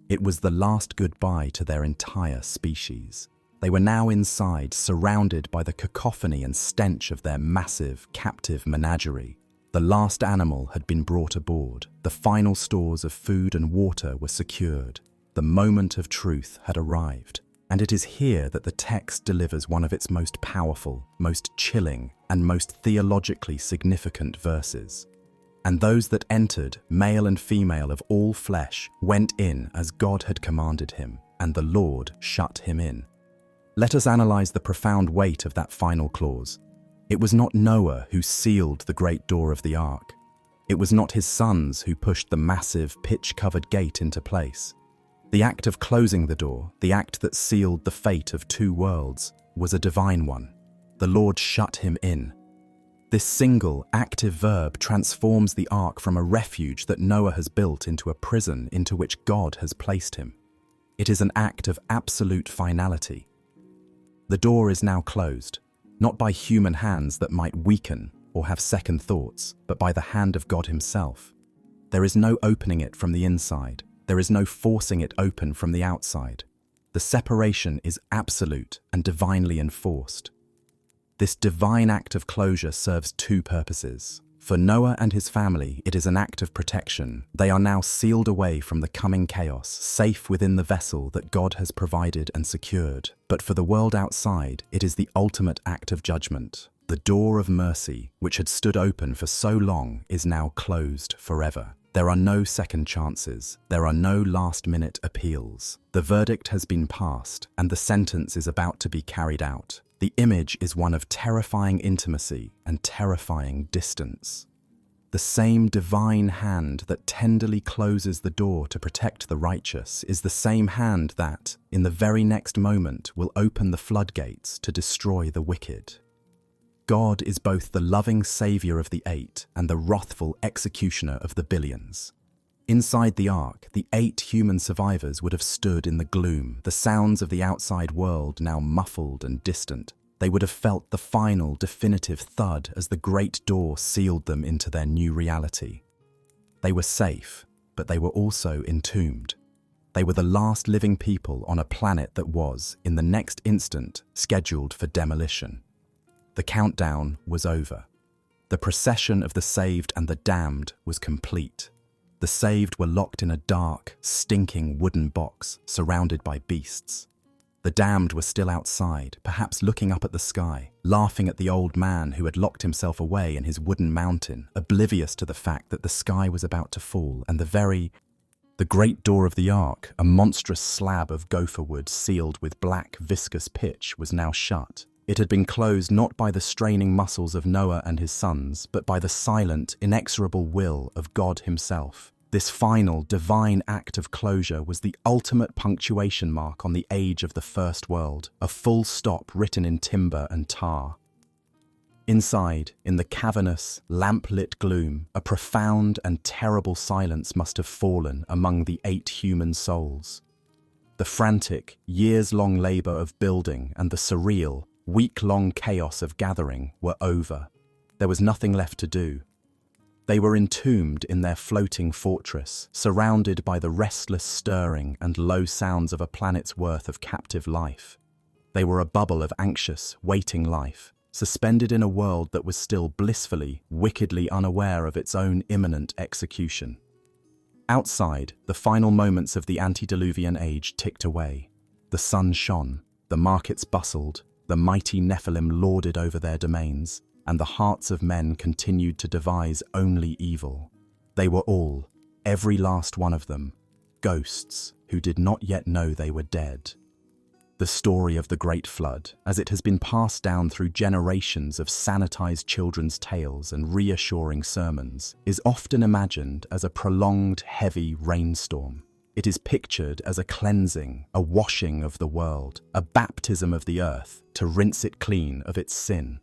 It was the last goodbye to their entire species. They were now inside, surrounded by the cacophony and stench of their massive, captive menagerie. The last animal had been brought aboard. The final stores of food and water were secured. The moment of truth had arrived. And it is here that the text delivers one of its most powerful, most chilling, and most theologically significant verses. And those that entered, male and female of all flesh, went in as God had commanded him, and the Lord shut him in. Let us analyze the profound weight of that final clause. It was not Noah who sealed the great door of the ark. It was not his sons who pushed the massive, pitch-covered gate into place. The act of closing the door, the act that sealed the fate of 2 worlds, was a divine one. The Lord shut him in. This single, active verb transforms the ark from a refuge that Noah has built into a prison into which God has placed him. It is an act of absolute finality. The door is now closed, not by human hands that might weaken or have second thoughts, but by the hand of God himself. There is no opening it from the inside. There is no forcing it open from the outside. The separation is absolute and divinely enforced. This divine act of closure serves 2 purposes. For Noah and his family, it is an act of protection. They are now sealed away from the coming chaos, safe within the vessel that God has provided and secured. But for the world outside, it is the ultimate act of judgment. The door of mercy, which had stood open for so long, is now closed forever. There are no second chances. There are no last-minute appeals. The verdict has been passed, and the sentence is about to be carried out. The image is one of terrifying intimacy and terrifying distance. The same divine hand that tenderly closes the door to protect the righteous is the same hand that, in the very next moment, will open the floodgates to destroy the wicked. God is both the loving Saviour of the 8 and the wrathful executioner of the billions. Inside the ark, the 8 human survivors would have stood in the gloom, the sounds of the outside world now muffled and distant. They would have felt the final, definitive thud as the great door sealed them into their new reality. They were safe, but they were also entombed. They were the last living people on a planet that was, in the next instant, scheduled for demolition. The countdown was over. The procession of the saved and the damned was complete. The saved were locked in a dark, stinking wooden box surrounded by beasts. The damned were still outside, perhaps looking up at the sky, laughing at the old man who had locked himself away in his wooden mountain, oblivious to the fact that the sky was about to fall and the great door of the ark, a monstrous slab of gopher wood sealed with black, viscous pitch, was now shut. It had been closed not by the straining muscles of Noah and his sons, but by the silent, inexorable will of God himself. This final, divine act of closure was the ultimate punctuation mark on the age of the first world, a full stop written in timber and tar. Inside, in the cavernous, lamp-lit gloom, a profound and terrible silence must have fallen among the 8 human souls. The frantic, years-long labor of building and the surreal, week-long chaos of gathering were over. There was nothing left to do. They were entombed in their floating fortress, surrounded by the restless stirring and low sounds of a planet's worth of captive life. They were a bubble of anxious, waiting life, suspended in a world that was still blissfully, wickedly unaware of its own imminent execution. Outside, the final moments of the antediluvian age ticked away. The sun shone, the markets bustled, the mighty Nephilim lorded over their domains, and the hearts of men continued to devise only evil. They were all, every last one of them, ghosts who did not yet know they were dead. The story of the Great Flood, as it has been passed down through generations of sanitized children's tales and reassuring sermons, is often imagined as a prolonged, heavy rainstorm. It is pictured as a cleansing, a washing of the world, a baptism of the earth to rinse it clean of its sin.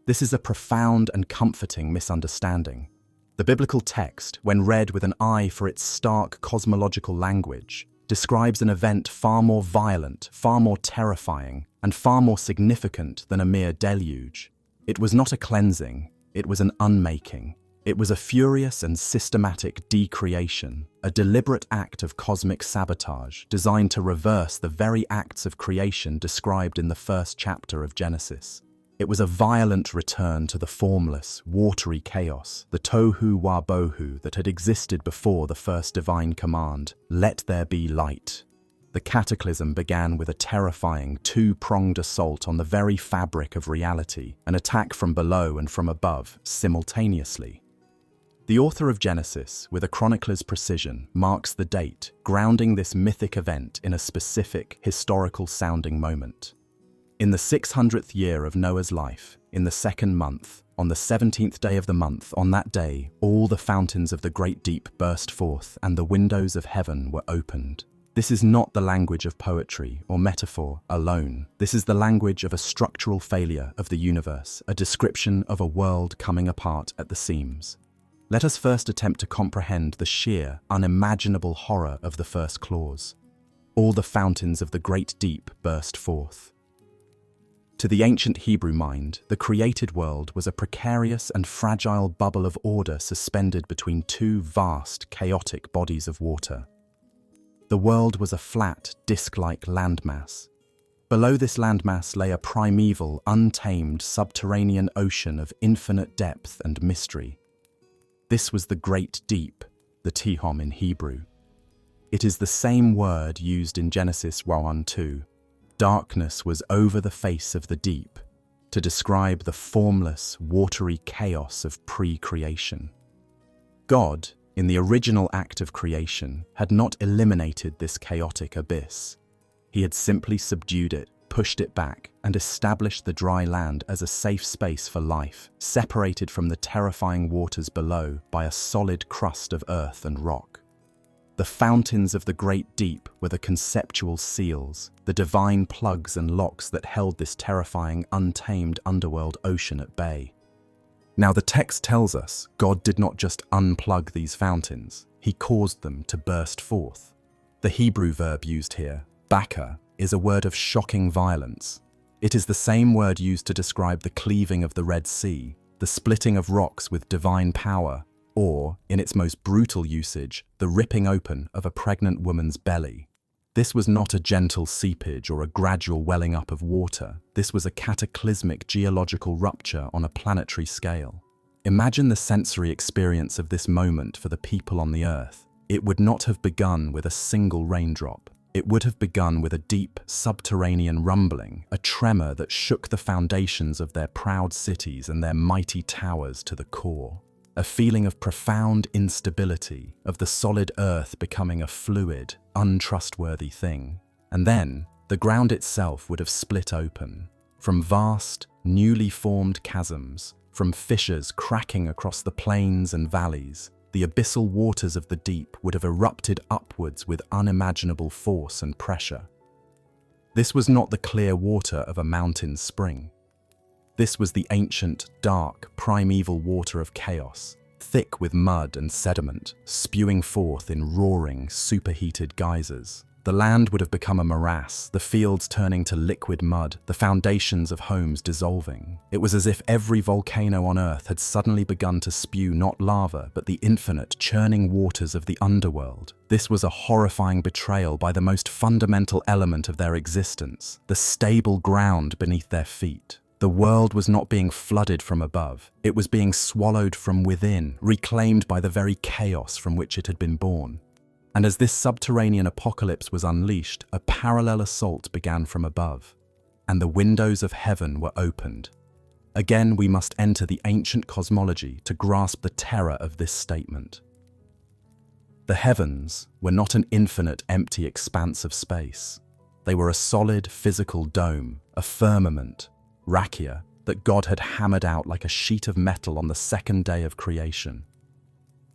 This is a profound and comforting misunderstanding. The biblical text, when read with an eye for its stark cosmological language, describes an event far more violent, far more terrifying, and far more significant than a mere deluge. It was not a cleansing, it was an unmaking. It was a furious and systematic decreation, a deliberate act of cosmic sabotage designed to reverse the very acts of creation described in the first chapter of Genesis. It was a violent return to the formless, watery chaos, the tohu wa bohu that had existed before the first divine command, "Let there be light." The cataclysm began with a terrifying, two-pronged assault on the very fabric of reality, an attack from below and from above, simultaneously. The author of Genesis, with a chronicler's precision, marks the date, grounding this mythic event in a specific, historical-sounding moment. In the 600th year of Noah's life, in the 2nd month, on the 17th day of the month, on that day, all the fountains of the great deep burst forth, and the windows of heaven were opened. This is not the language of poetry or metaphor alone. This is the language of a structural failure of the universe, a description of a world coming apart at the seams. Let us first attempt to comprehend the sheer, unimaginable horror of the first clause. All the fountains of the great deep burst forth. To the ancient Hebrew mind, the created world was a precarious and fragile bubble of order suspended between 2 vast, chaotic bodies of water. The world was a flat, disc-like landmass. Below this landmass lay a primeval, untamed, subterranean ocean of infinite depth and mystery. This was the Great Deep, the Tehom in Hebrew. It is the same word used in Genesis 1:2. Darkness was over the face of the deep, to describe the formless, watery chaos of pre-creation. God, in the original act of creation, had not eliminated this chaotic abyss. He had simply subdued it, pushed it back, and established the dry land as a safe space for life, separated from the terrifying waters below by a solid crust of earth and rock. The fountains of the great deep were the conceptual seals, the divine plugs and locks that held this terrifying, untamed underworld ocean at bay. Now the text tells us God did not just unplug these fountains, he caused them to burst forth. The Hebrew verb used here, baka, is a word of shocking violence. It is the same word used to describe the cleaving of the Red Sea, the splitting of rocks with divine power, or, in its most brutal usage, the ripping open of a pregnant woman's belly. This was not a gentle seepage or a gradual welling up of water. This was a cataclysmic geological rupture on a planetary scale. Imagine the sensory experience of this moment for the people on the Earth. It would not have begun with a single raindrop. It would have begun with a deep, subterranean rumbling, a tremor that shook the foundations of their proud cities and their mighty towers to the core. A feeling of profound instability, of the solid earth becoming a fluid, untrustworthy thing. And then, the ground itself would have split open. From vast, newly formed chasms, from fissures cracking across the plains and valleys, the abyssal waters of the deep would have erupted upwards with unimaginable force and pressure. This was not the clear water of a mountain spring. This was the ancient, dark, primeval water of chaos, thick with mud and sediment, spewing forth in roaring, superheated geysers. The land would have become a morass, the fields turning to liquid mud, the foundations of homes dissolving. It was as if every volcano on Earth had suddenly begun to spew not lava, but the infinite, churning waters of the underworld. This was a horrifying betrayal by the most fundamental element of their existence, the stable ground beneath their feet. The world was not being flooded from above. It was being swallowed from within, reclaimed by the very chaos from which it had been born. And as this subterranean apocalypse was unleashed, a parallel assault began from above, and the windows of heaven were opened. Again, we must enter the ancient cosmology to grasp the terror of this statement. The heavens were not an infinite, empty expanse of space. They were a solid, physical dome, a firmament, rakia, that God had hammered out like a sheet of metal on the second day of creation.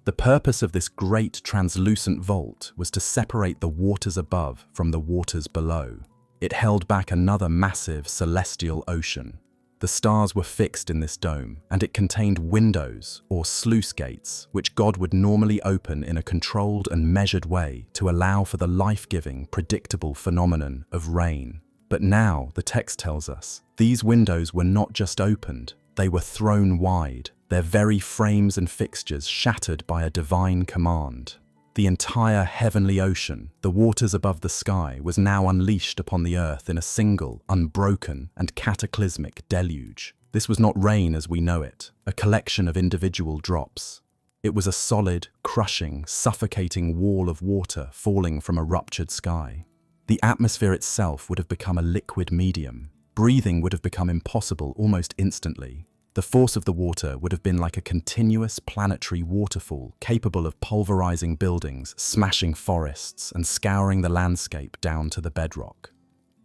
The purpose of this great translucent vault was to separate the waters above from the waters below. It held back another massive celestial ocean. The stars were fixed in this dome, and it contained windows, or sluice gates, which God would normally open in a controlled and measured way to allow for the life-giving, predictable phenomenon of rain. But now, the text tells us, these windows were not just opened, they were thrown wide, their very frames and fixtures shattered by a divine command. The entire heavenly ocean, the waters above the sky, was now unleashed upon the earth in a single, unbroken, and cataclysmic deluge. This was not rain as we know it, a collection of individual drops. It was a solid, crushing, suffocating wall of water falling from a ruptured sky. The atmosphere itself would have become a liquid medium. Breathing would have become impossible almost instantly. The force of the water would have been like a continuous planetary waterfall capable of pulverizing buildings, smashing forests, and scouring the landscape down to the bedrock.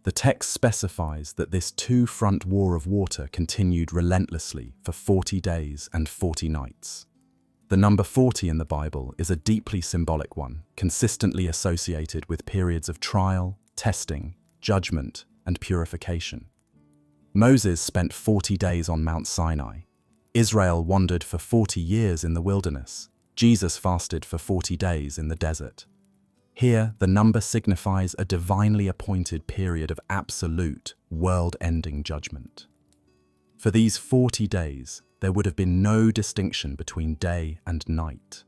The text specifies that this two-front war of water continued relentlessly for 40 days and 40 nights. The number 40 in the Bible is a deeply symbolic one, consistently associated with periods of trial, testing, judgment, and purification. Moses spent 40 days on Mount Sinai. Israel wandered for 40 years in the wilderness. Jesus fasted for 40 days in the desert. Here, the number signifies a divinely appointed period of absolute, world-ending judgment. For these 40 days, there would have been no distinction between day and night.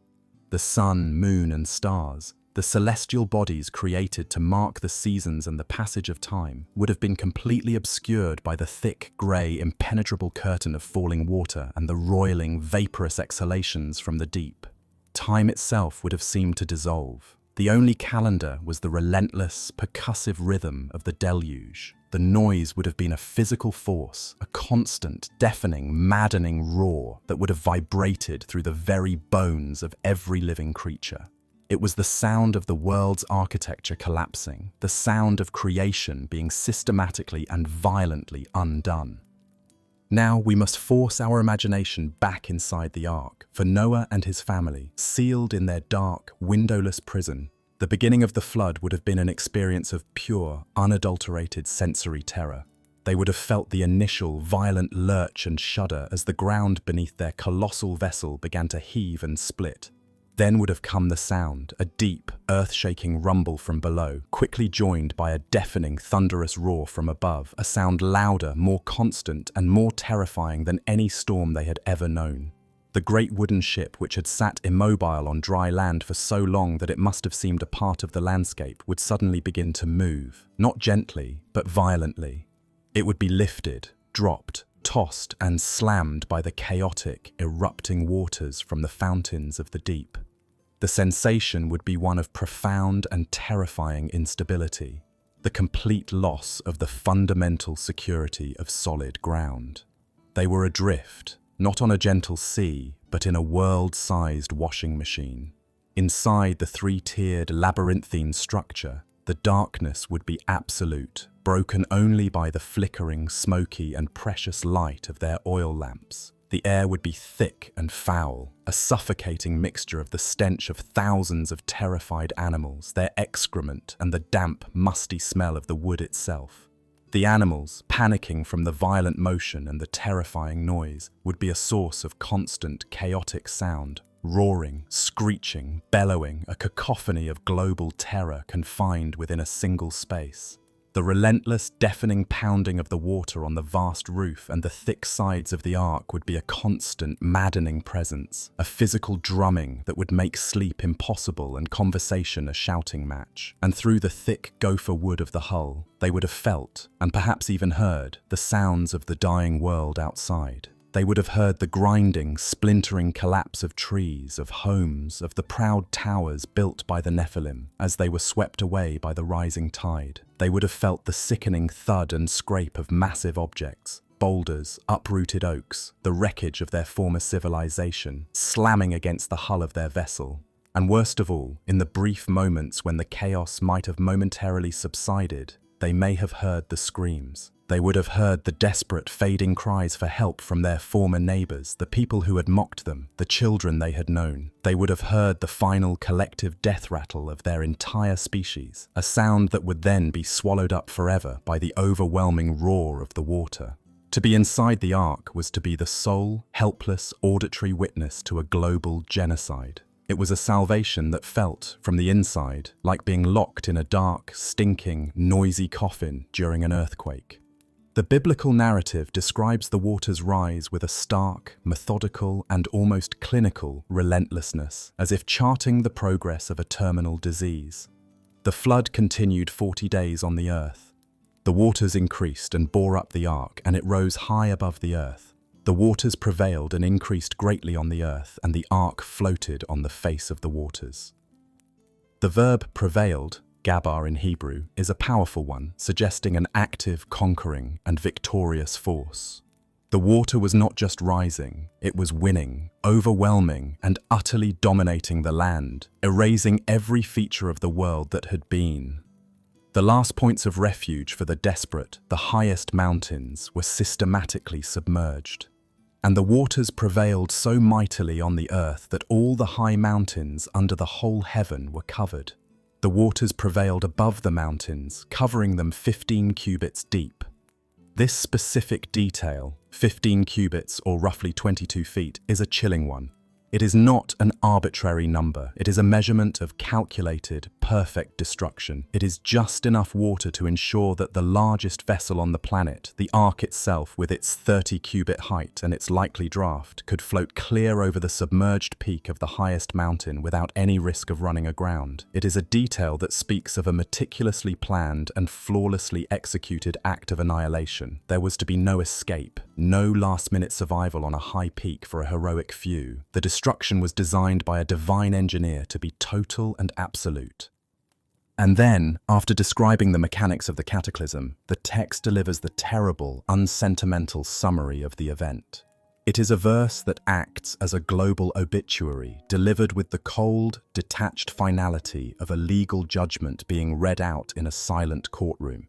The sun, moon, and stars, the celestial bodies created to mark the seasons and the passage of time, would have been completely obscured by the thick, grey, impenetrable curtain of falling water and the roiling, vaporous exhalations from the deep. Time itself would have seemed to dissolve. The only calendar was the relentless, percussive rhythm of the deluge. The noise would have been a physical force, a constant, deafening, maddening roar that would have vibrated through the very bones of every living creature. It was the sound of the world's architecture collapsing, the sound of creation being systematically and violently undone. Now we must force our imagination back inside the ark, for Noah and his family, sealed in their dark, windowless prison. The beginning of the flood would have been an experience of pure, unadulterated sensory terror. They would have felt the initial, violent lurch and shudder as the ground beneath their colossal vessel began to heave and split. Then would have come the sound, a deep, earth-shaking rumble from below, quickly joined by a deafening, thunderous roar from above, a sound louder, more constant, and more terrifying than any storm they had ever known. The great wooden ship, which had sat immobile on dry land for so long that it must have seemed a part of the landscape, would suddenly begin to move, not gently, but violently. It would be lifted, dropped, tossed, and slammed by the chaotic, erupting waters from the fountains of the deep. The sensation would be one of profound and terrifying instability, the complete loss of the fundamental security of solid ground. They were adrift, not on a gentle sea, but in a world-sized washing machine. Inside the three-tiered labyrinthine structure, the darkness would be absolute, broken only by the flickering, smoky, and precious light of their oil lamps. The air would be thick and foul, a suffocating mixture of the stench of thousands of terrified animals, their excrement, and the damp, musty smell of the wood itself. The animals, panicking from the violent motion and the terrifying noise, would be a source of constant, chaotic sound, roaring, screeching, bellowing, a cacophony of global terror confined within a single space. The relentless, deafening pounding of the water on the vast roof and the thick sides of the ark would be a constant, maddening presence, a physical drumming that would make sleep impossible and conversation a shouting match. And through the thick gopher wood of the hull, they would have felt, and perhaps even heard, the sounds of the dying world outside. They would have heard the grinding, splintering collapse of trees, of homes, of the proud towers built by the Nephilim as they were swept away by the rising tide. They would have felt the sickening thud and scrape of massive objects, boulders, uprooted oaks, the wreckage of their former civilization, slamming against the hull of their vessel. And worst of all, in the brief moments when the chaos might have momentarily subsided, they may have heard the screams. They would have heard the desperate, fading cries for help from their former neighbors, the people who had mocked them, the children they had known. They would have heard the final collective death rattle of their entire species, a sound that would then be swallowed up forever by the overwhelming roar of the water. To be inside the ark was to be the sole, helpless, auditory witness to a global genocide. It was a salvation that felt, from the inside, like being locked in a dark, stinking, noisy coffin during an earthquake. The biblical narrative describes the water's rise with a stark, methodical, and almost clinical relentlessness, as if charting the progress of a terminal disease. The flood continued 40 days on the earth. The waters increased and bore up the ark, and it rose high above the earth. The waters prevailed and increased greatly on the earth, and the ark floated on the face of the waters. The verb prevailed, Gabar in Hebrew, is a powerful one, suggesting an active, conquering, and victorious force. The water was not just rising, it was winning, overwhelming, and utterly dominating the land, erasing every feature of the world that had been. The last points of refuge for the desperate, the highest mountains, were systematically submerged. And the waters prevailed so mightily on the earth that all the high mountains under the whole heaven were covered. The waters prevailed above the mountains, covering them 15 cubits deep. This specific detail, 15 cubits or roughly 22 feet, is a chilling one. It is not an arbitrary number. It is a measurement of calculated, perfect destruction. It is just enough water to ensure that the largest vessel on the planet, the Ark itself with its 30-cubit height and its likely draft, could float clear over the submerged peak of the highest mountain without any risk of running aground. It is a detail that speaks of a meticulously planned and flawlessly executed act of annihilation. There was to be no escape, no last-minute survival on a high peak for a heroic few. The destruction was designed by a divine engineer to be total and absolute. And then, after describing the mechanics of the cataclysm, the text delivers the terrible, unsentimental summary of the event. It is a verse that acts as a global obituary, delivered with the cold, detached finality of a legal judgment being read out in a silent courtroom.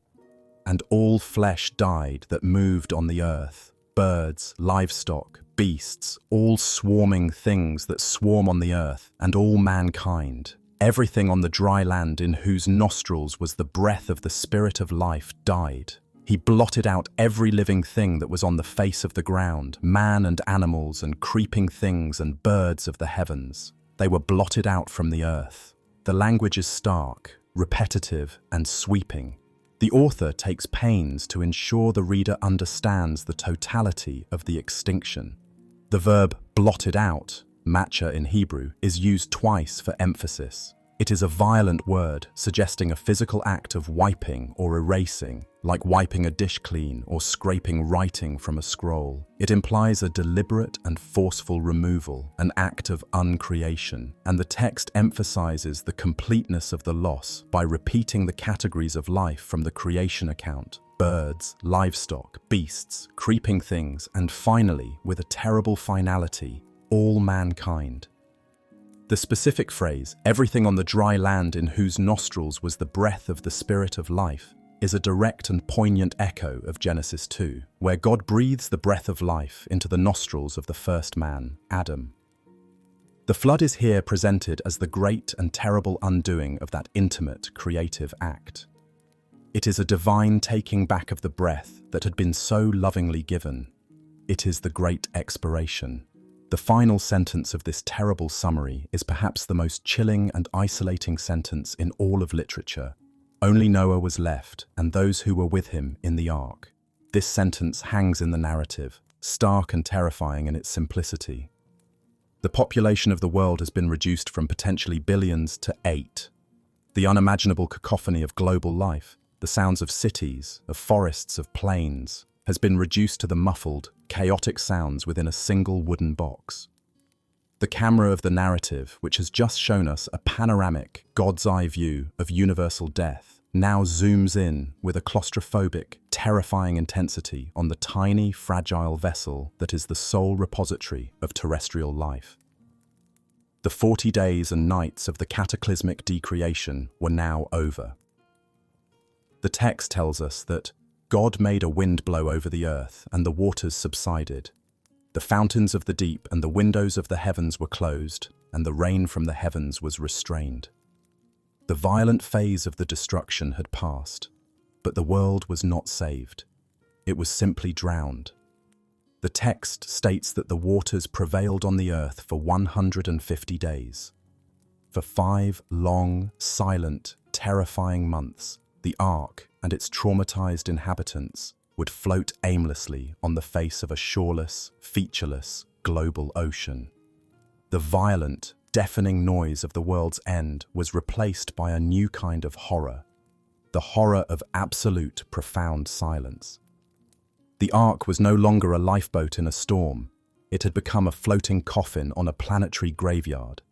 And all flesh died that moved on the earth, birds, livestock, beasts, all swarming things that swarm on the earth, and all mankind. Everything on the dry land in whose nostrils was the breath of the spirit of life died. He blotted out every living thing that was on the face of the ground, man and animals and creeping things and birds of the heavens. They were blotted out from the earth. The language is stark, repetitive, and sweeping. The author takes pains to ensure the reader understands the totality of the extinction. The verb Blotted out, matcha in Hebrew, is used twice for emphasis. It is a violent word suggesting a physical act of wiping or erasing, like wiping a dish clean or scraping writing from a scroll. It implies a deliberate and forceful removal, an act of uncreation, and the text emphasizes the completeness of the loss by repeating the categories of life from the creation account: birds, livestock, beasts, creeping things, and finally, with a terrible finality, all mankind. The specific phrase, "everything on the dry land in whose nostrils was the breath of the Spirit of life," is a direct and poignant echo of Genesis 2, where God breathes the breath of life into the nostrils of the first man, Adam. The flood is here presented as the great and terrible undoing of that intimate, creative act. It is a divine taking back of the breath that had been so lovingly given. It is the great expiration. The final sentence of this terrible summary is perhaps the most chilling and isolating sentence in all of literature. Only Noah was left, and those who were with him in the ark. This sentence hangs in the narrative, stark and terrifying in its simplicity. The population of the world has been reduced from potentially billions to 8. The unimaginable cacophony of global life, the sounds of cities, of forests, of plains, has been reduced to the muffled, chaotic sounds within a single wooden box. The camera of the narrative, which has just shown us a panoramic, God's eye view of universal death, now zooms in with a claustrophobic, terrifying intensity on the tiny, fragile vessel that is the sole repository of terrestrial life. The 40 days and nights of the cataclysmic decreation were now over. The text tells us that God made a wind blow over the earth, and the waters subsided. The fountains of the deep and the windows of the heavens were closed, and the rain from the heavens was restrained. The violent phase of the destruction had passed, but the world was not saved. It was simply drowned. The text states that the waters prevailed on the earth for 150 days. For 5 long, silent, terrifying months, the ark and its traumatized inhabitants would float aimlessly on the face of a shoreless, featureless, global ocean. The violent, deafening noise of the world's end was replaced by a new kind of horror, the horror of absolute, profound silence. The ark was no longer a lifeboat in a storm. It had become a floating coffin on a planetary graveyard.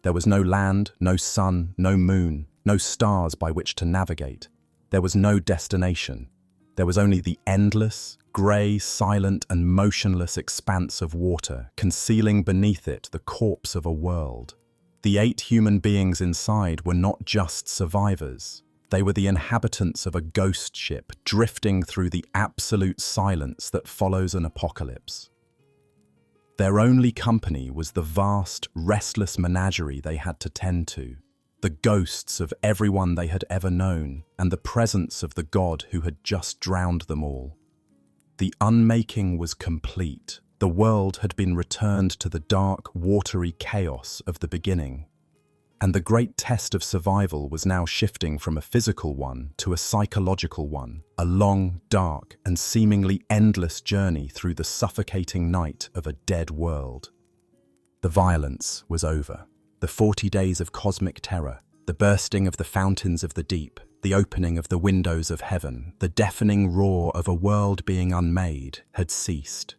There was no land, no sun, no moon, no stars by which to navigate. There was no destination. There was only the endless, grey, silent and motionless expanse of water, concealing beneath it the corpse of a world. The 8 human beings inside were not just survivors. They were the inhabitants of a ghost ship drifting through the absolute silence that follows an apocalypse. Their only company was the vast, restless menagerie they had to tend to. The ghosts of everyone they had ever known, and the presence of the God who had just drowned them all. The unmaking was complete. The world had been returned to the dark, watery chaos of the beginning. And the great test of survival was now shifting from a physical one to a psychological one, a long, dark, and seemingly endless journey through the suffocating night of a dead world. The violence was over. The 40 days of cosmic terror, the bursting of the fountains of the deep, the opening of the windows of heaven, the deafening roar of a world being unmade, had ceased.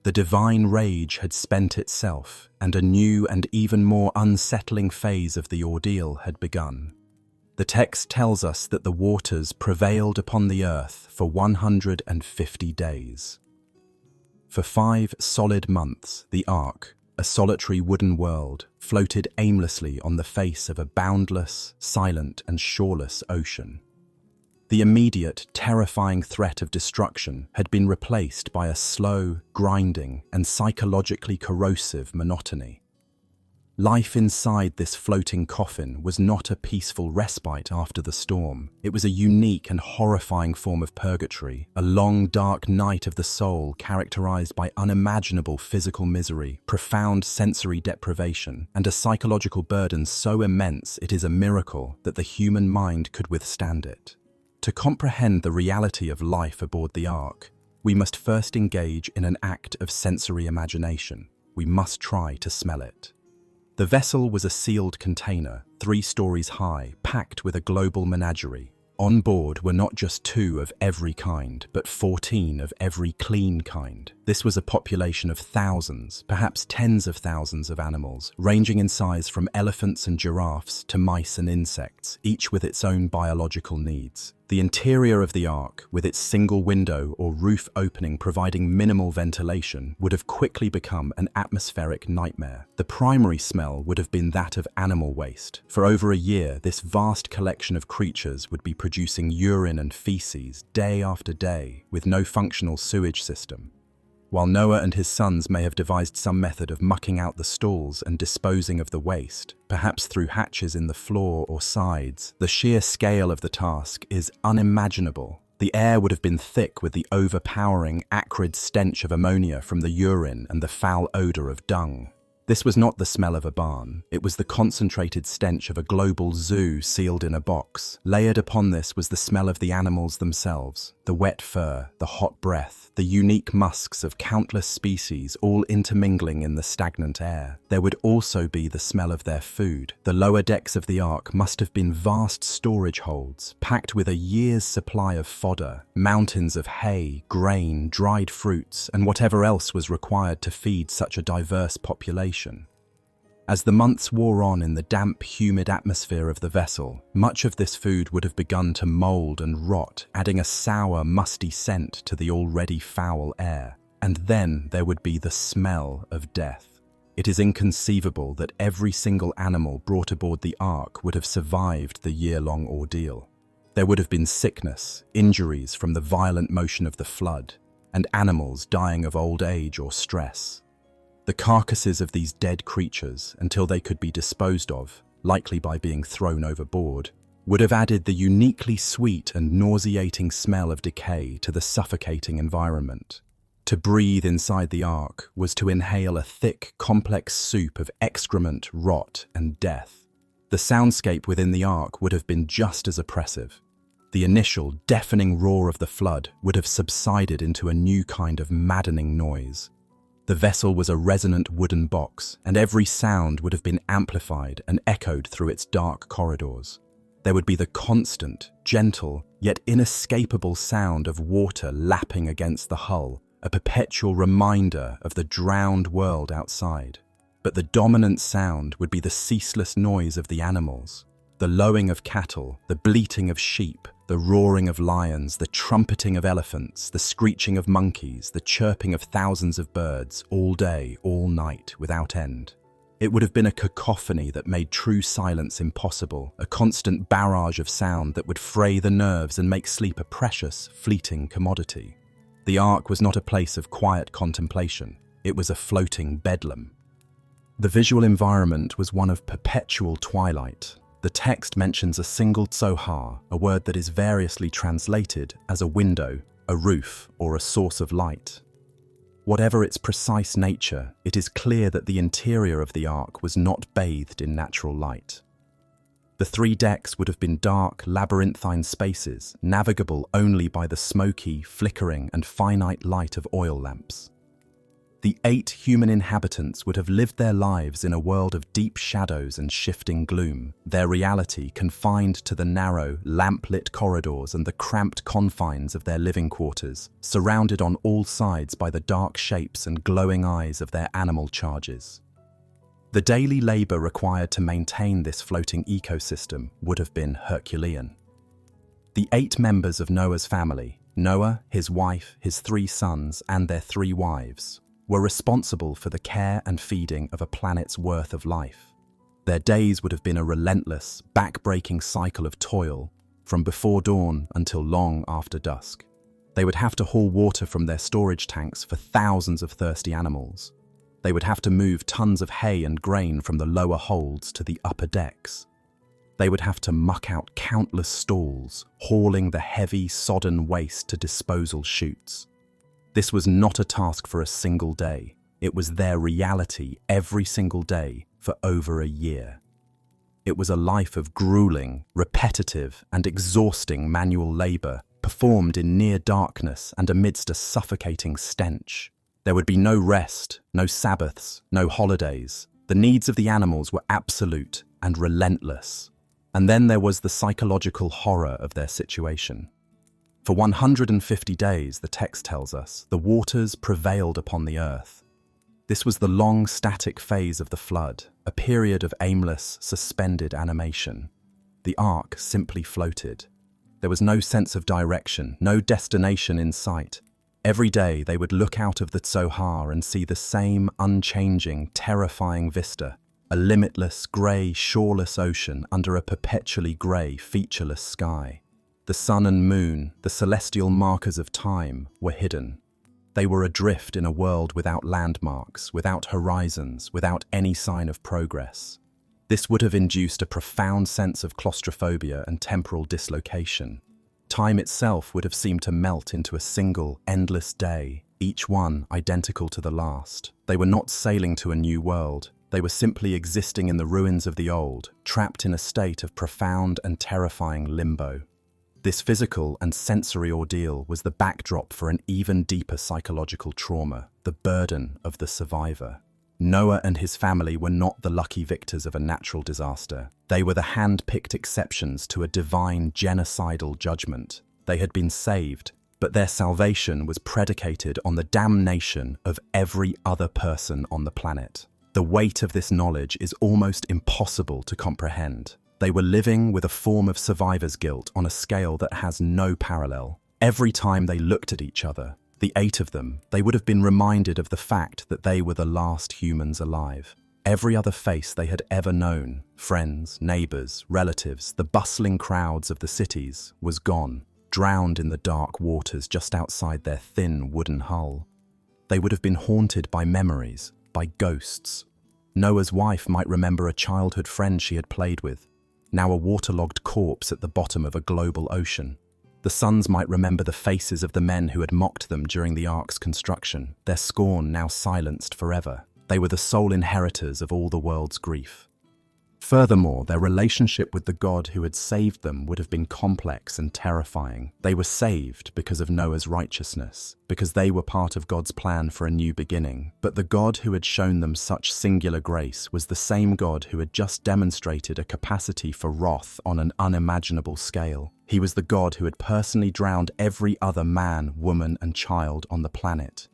The divine rage had spent itself, and a new and even more unsettling phase of the ordeal had begun. The text tells us that the waters prevailed upon the earth for 150 days. For 5 solid months, the ark, a solitary wooden world, floated aimlessly on the face of a boundless, silent and shoreless ocean. The immediate, terrifying threat of destruction had been replaced by a slow, grinding and psychologically corrosive monotony. Life inside this floating coffin was not a peaceful respite after the storm. It was a unique and horrifying form of purgatory, a long, dark night of the soul characterized by unimaginable physical misery, profound sensory deprivation, and a psychological burden so immense it is a miracle that the human mind could withstand it. To comprehend the reality of life aboard the ark, we must first engage in an act of sensory imagination. we must try to smell it. The vessel was a sealed container, 3 stories high, packed with a global menagerie. On board were not just 2 of every kind, but 14 of every clean kind. This was a population of thousands, perhaps tens of thousands of animals, ranging in size from elephants and giraffes to mice and insects, each with its own biological needs. The interior of the Ark, with its single window or roof opening providing minimal ventilation, would have quickly become an atmospheric nightmare. The primary smell would have been that of animal waste. For over a year, this vast collection of creatures would be producing urine and feces day after day, with no functional sewage system. While Noah and his sons may have devised some method of mucking out the stalls and disposing of the waste, perhaps through hatches in the floor or sides, the sheer scale of the task is unimaginable. The air would have been thick with the overpowering, acrid stench of ammonia from the urine and the foul odor of dung. This was not the smell of a barn. It was the concentrated stench of a global zoo sealed in a box. Layered upon this was the smell of the animals themselves, the wet fur, the hot breath, the unique musks of countless species all intermingling in the stagnant air. There would also be the smell of their food. The lower decks of the Ark must have been vast storage holds, packed with a year's supply of fodder, mountains of hay, grain, dried fruits, and whatever else was required to feed such a diverse population. As the months wore on in the damp, humid atmosphere of the vessel, much of this food would have begun to mold and rot, adding a sour, musty scent to the already foul air. And then there would be the smell of death. It is inconceivable that every single animal brought aboard the Ark would have survived the year-long ordeal. There would have been sickness, injuries from the violent motion of the flood, and animals dying of old age or stress. The carcasses of these dead creatures, until they could be disposed of, likely by being thrown overboard, would have added the uniquely sweet and nauseating smell of decay to the suffocating environment. To breathe inside the Ark was to inhale a thick, complex soup of excrement, rot, and death. The soundscape within the Ark would have been just as oppressive. The initial, deafening roar of the flood would have subsided into a new kind of maddening noise. The vessel was a resonant wooden box, and every sound would have been amplified and echoed through its dark corridors. There would be the constant, gentle, yet inescapable sound of water lapping against the hull, a perpetual reminder of the drowned world outside. But the dominant sound would be the ceaseless noise of the animals, the lowing of cattle, the bleating of sheep, the roaring of lions, the trumpeting of elephants, the screeching of monkeys, the chirping of thousands of birds, all day, all night, without end. It would have been a cacophony that made true silence impossible, a constant barrage of sound that would fray the nerves and make sleep a precious, fleeting commodity. The Ark was not a place of quiet contemplation. It was a floating bedlam. The visual environment was one of perpetual twilight. The text mentions a single tsohar, a word that is variously translated as a window, a roof, or a source of light. Whatever its precise nature, it is clear that the interior of the Ark was not bathed in natural light. The 3 decks would have been dark, labyrinthine spaces, navigable only by the smoky, flickering, and finite light of oil lamps. The 8 human inhabitants would have lived their lives in a world of deep shadows and shifting gloom, their reality confined to the narrow, lamp-lit corridors and the cramped confines of their living quarters, surrounded on all sides by the dark shapes and glowing eyes of their animal charges. The daily labor required to maintain this floating ecosystem would have been Herculean. The 8 members of Noah's family, Noah, his wife, his 3 sons, and their 3 wives, were responsible for the care and feeding of a planet's worth of life. Their days would have been a relentless, back-breaking cycle of toil, from before dawn until long after dusk. They would have to haul water from their storage tanks for thousands of thirsty animals. They would have to move tons of hay and grain from the lower holds to the upper decks. They would have to muck out countless stalls, hauling the heavy, sodden waste to disposal chutes. This was not a task for a single day. It was their reality every single day for over a year. It was a life of grueling, repetitive, and exhausting manual labor, performed in near darkness and amidst a suffocating stench. There would be no rest, no Sabbaths, no holidays. The needs of the animals were absolute and relentless. And then there was the psychological horror of their situation. For 150 days, the text tells us, the waters prevailed upon the earth. This was the long static phase of the flood, a period of aimless, suspended animation. The ark simply floated. There was no sense of direction, no destination in sight. Every day they would look out of the Tzohar and see the same unchanging, terrifying vista, a limitless, grey, shoreless ocean under a perpetually grey, featureless sky. The sun and moon, the celestial markers of time, were hidden. They were adrift in a world without landmarks, without horizons, without any sign of progress. This would have induced a profound sense of claustrophobia and temporal dislocation. Time itself would have seemed to melt into a single, endless day, each one identical to the last. They were not sailing to a new world. They were simply existing in the ruins of the old, trapped in a state of profound and terrifying limbo. This physical and sensory ordeal was the backdrop for an even deeper psychological trauma, the burden of the survivor. Noah and his family were not the lucky victors of a natural disaster. They were the hand-picked exceptions to a divine genocidal judgment. They had been saved, but their salvation was predicated on the damnation of every other person on the planet. The weight of this knowledge is almost impossible to comprehend. They were living with a form of survivor's guilt on a scale that has no parallel. Every time they looked at each other, the 8 of them, they would have been reminded of the fact that they were the last humans alive. Every other face they had ever known, friends, neighbors, relatives, the bustling crowds of the cities, was gone, drowned in the dark waters just outside their thin wooden hull. They would have been haunted by memories, by ghosts. Noah's wife might remember a childhood friend she had played with, now a waterlogged corpse at the bottom of a global ocean. The sons might remember the faces of the men who had mocked them during the ark's construction, their scorn now silenced forever. They were the sole inheritors of all the world's grief. Furthermore, their relationship with the God who had saved them would have been complex and terrifying. They were saved because of Noah's righteousness, because they were part of God's plan for a new beginning. But the God who had shown them such singular grace was the same God who had just demonstrated a capacity for wrath on an unimaginable scale. He was the God who had personally drowned every other man, woman, and child on the planet.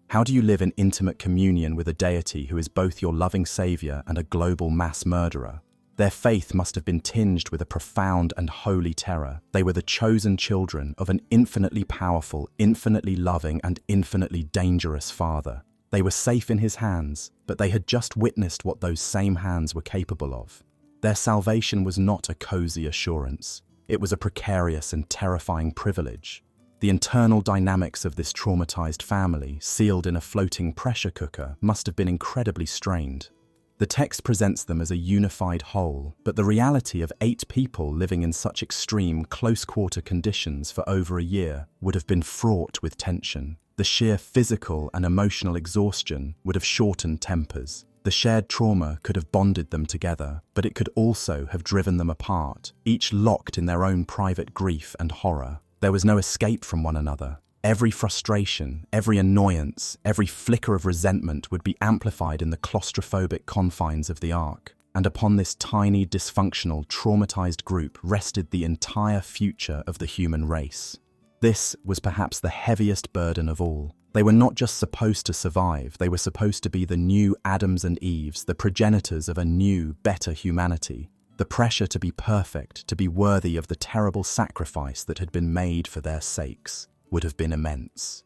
How do you live in intimate communion with a deity who is both your loving savior and a global mass murderer? Their faith must have been tinged with a profound and holy terror. They were the chosen children of an infinitely powerful, infinitely loving, and infinitely dangerous Father. They were safe in his hands, but they had just witnessed what those same hands were capable of. Their salvation was not a cozy assurance. It was a precarious and terrifying privilege. The internal dynamics of this traumatized family, sealed in a floating pressure cooker, must have been incredibly strained. The text presents them as a unified whole, but the reality of 8 people living in such extreme, close-quarter conditions for over a year would have been fraught with tension. The sheer physical and emotional exhaustion would have shortened tempers. The shared trauma could have bonded them together, but it could also have driven them apart, each locked in their own private grief and horror. There was no escape from one another. Every frustration, every annoyance, every flicker of resentment would be amplified in the claustrophobic confines of the ark. And upon this tiny, dysfunctional, traumatized group rested the entire future of the human race. This was perhaps the heaviest burden of all. They were not just supposed to survive, they were supposed to be the new Adams and Eves, the progenitors of a new, better humanity. The pressure to be perfect, to be worthy of the terrible sacrifice that had been made for their sakes, would have been immense.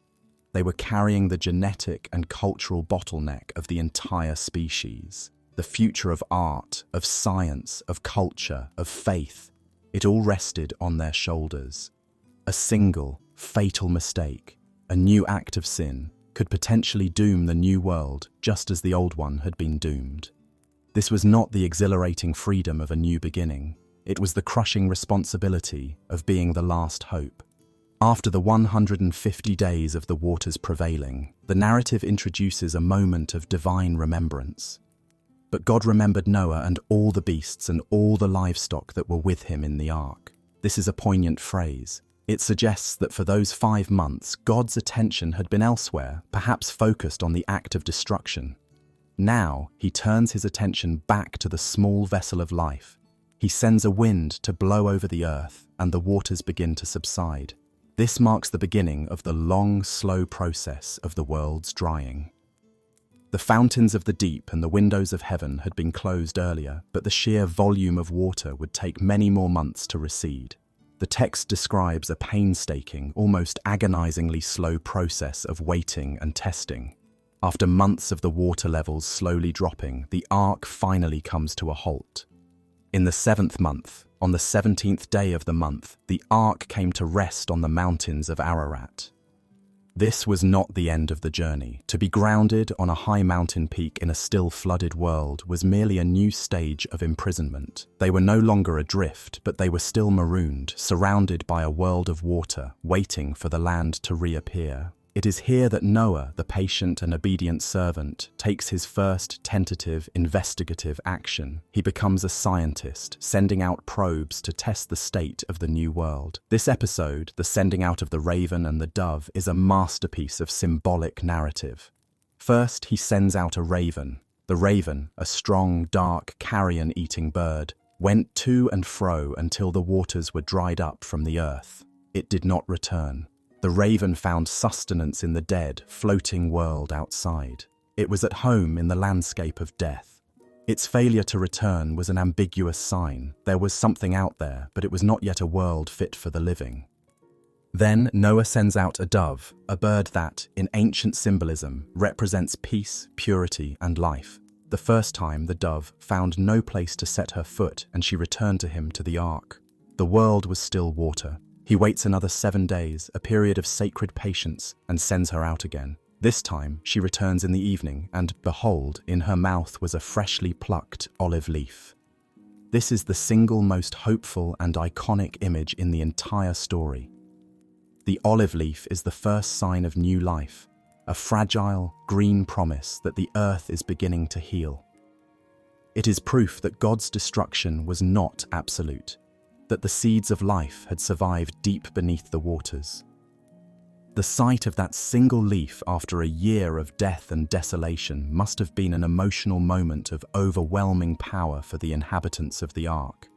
They were carrying the genetic and cultural bottleneck of the entire species. The future of art, of science, of culture, of faith, it all rested on their shoulders. A single, fatal mistake, a new act of sin, could potentially doom the new world just as the old one had been doomed. This was not the exhilarating freedom of a new beginning. It was the crushing responsibility of being the last hope. After the 150 days of the waters prevailing, the narrative introduces a moment of divine remembrance. But God remembered Noah and all the beasts and all the livestock that were with him in the ark. This is a poignant phrase. It suggests that for those 5 months, God's attention had been elsewhere, perhaps focused on the act of destruction. Now, he turns his attention back to the small vessel of life. He sends a wind to blow over the earth, and the waters begin to subside. This marks the beginning of the long, slow process of the world's drying. The fountains of the deep and the windows of heaven had been closed earlier, but the sheer volume of water would take many more months to recede. The text describes a painstaking, almost agonizingly slow process of waiting and testing. After months of the water levels slowly dropping, the ark finally comes to a halt. In the 7th month, on the 17th day of the month, the ark came to rest on the mountains of Ararat. This was not the end of the journey. To be grounded on a high mountain peak in a still flooded world was merely a new stage of imprisonment. They were no longer adrift, but they were still marooned, surrounded by a world of water, waiting for the land to reappear. It is here that Noah, the patient and obedient servant, takes his first tentative, investigative action. He becomes a scientist, sending out probes to test the state of the new world. This episode, the sending out of the raven and the dove, is a masterpiece of symbolic narrative. First, he sends out a raven. The raven, a strong, dark, carrion-eating bird, went to and fro until the waters were dried up from the earth. It did not return. The raven found sustenance in the dead, floating world outside. It was at home in the landscape of death. Its failure to return was an ambiguous sign. There was something out there, but it was not yet a world fit for the living. Then Noah sends out a dove, a bird that, in ancient symbolism, represents peace, purity, and life. The first time, the dove found no place to set her foot, and she returned to him to the ark. The world was still water. He waits another 7 days, a period of sacred patience, and sends her out again. This time, she returns in the evening, and behold, in her mouth was a freshly plucked olive leaf. This is the single most hopeful and iconic image in the entire story. The olive leaf is the first sign of new life, a fragile, green promise that the earth is beginning to heal. It is proof that God's destruction was not absolute, that the seeds of life had survived deep beneath the waters. The sight of that single leaf after a year of death and desolation must have been an emotional moment of overwhelming power for the inhabitants of the ark.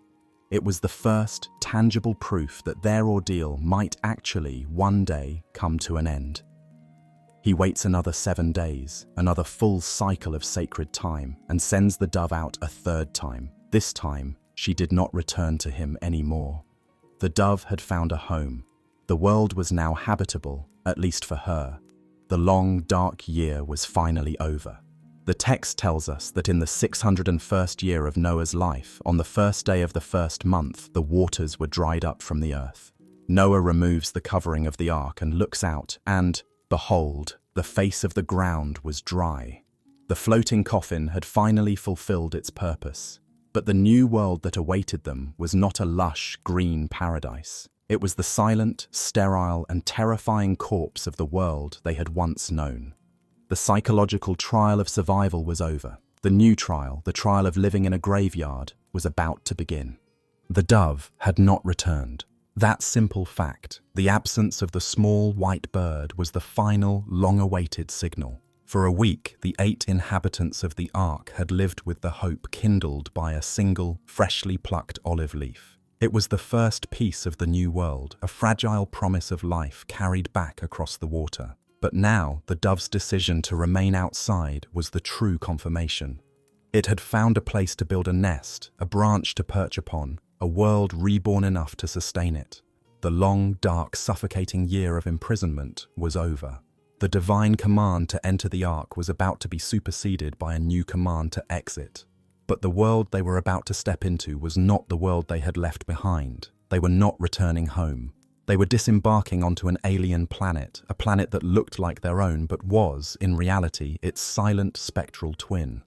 It was the first tangible proof that their ordeal might actually one day come to an end. He waits another 7 days, another full cycle of sacred time, and sends the dove out a 3rd time. This time, she did not return to him anymore. The dove had found a home. The world was now habitable, at least for her. The long, dark year was finally over. The text tells us that in the 601st year of Noah's life, on the 1st day of the 1st month, the waters were dried up from the earth. Noah removes the covering of the ark and looks out, and, behold, the face of the ground was dry. The floating coffin had finally fulfilled its purpose. But the new world that awaited them was not a lush, green paradise. It was the silent, sterile, and terrifying corpse of the world they had once known. The psychological trial of survival was over. The new trial, the trial of living in a graveyard, was about to begin. The dove had not returned. That simple fact, the absence of the small white bird, was the final, long-awaited signal. For a week, the 8 inhabitants of the ark had lived with the hope kindled by a single, freshly plucked olive leaf. It was the first piece of the new world, a fragile promise of life carried back across the water. But now, the dove's decision to remain outside was the true confirmation. It had found a place to build a nest, a branch to perch upon, a world reborn enough to sustain it. The long, dark, suffocating year of imprisonment was over. The divine command to enter the ark was about to be superseded by a new command to exit. But the world they were about to step into was not the world they had left behind. They were not returning home. They were disembarking onto an alien planet, a planet that looked like their own but was, in reality, its silent spectral twin.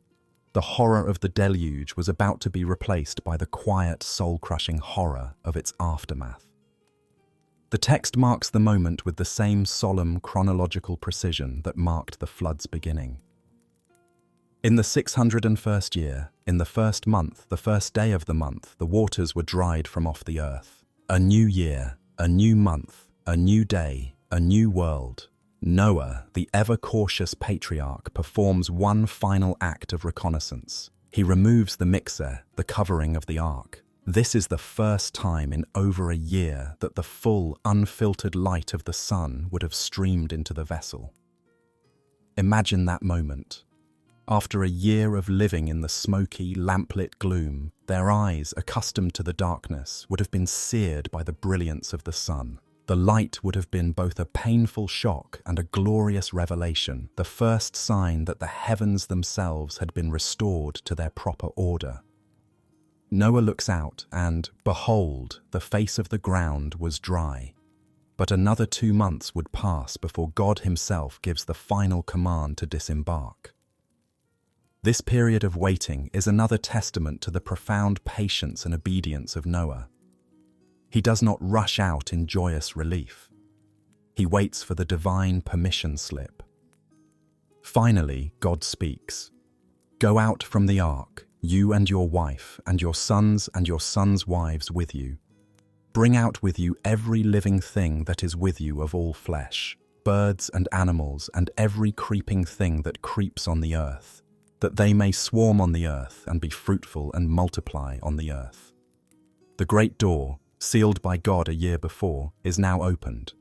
The horror of the deluge was about to be replaced by the quiet, soul-crushing horror of its aftermath. The text marks the moment with the same solemn chronological precision that marked the flood's beginning. In the 601st year, in the 1st month, the 1st day of the month, the waters were dried from off the earth. A new year, A new month, a new day, a new world. Noah, the ever-cautious patriarch, performs one final act of reconnaissance. He removes the mixer, the covering of the ark. This is the first time in over a year that the full, unfiltered light of the sun would have streamed into the vessel. Imagine that moment. After a year of living in the smoky, lamplit gloom, their eyes, accustomed to the darkness, would have been seared by the brilliance of the sun. The light would have been both a painful shock and a glorious revelation, the first sign that the heavens themselves had been restored to their proper order. Noah looks out and, behold, the face of the ground was dry. But another 2 months would pass before God himself gives the final command to disembark. This period of waiting is another testament to the profound patience and obedience of Noah. He does not rush out in joyous relief. He waits for the divine permission slip. Finally, God speaks. "Go out from the ark, you and your wife, and your sons wives with you. Bring out with you every living thing that is with you of all flesh, birds and animals, and every creeping thing that creeps on the earth, that they may swarm on the earth and be fruitful and multiply on the earth." The great door, sealed by God a year before, is now opened,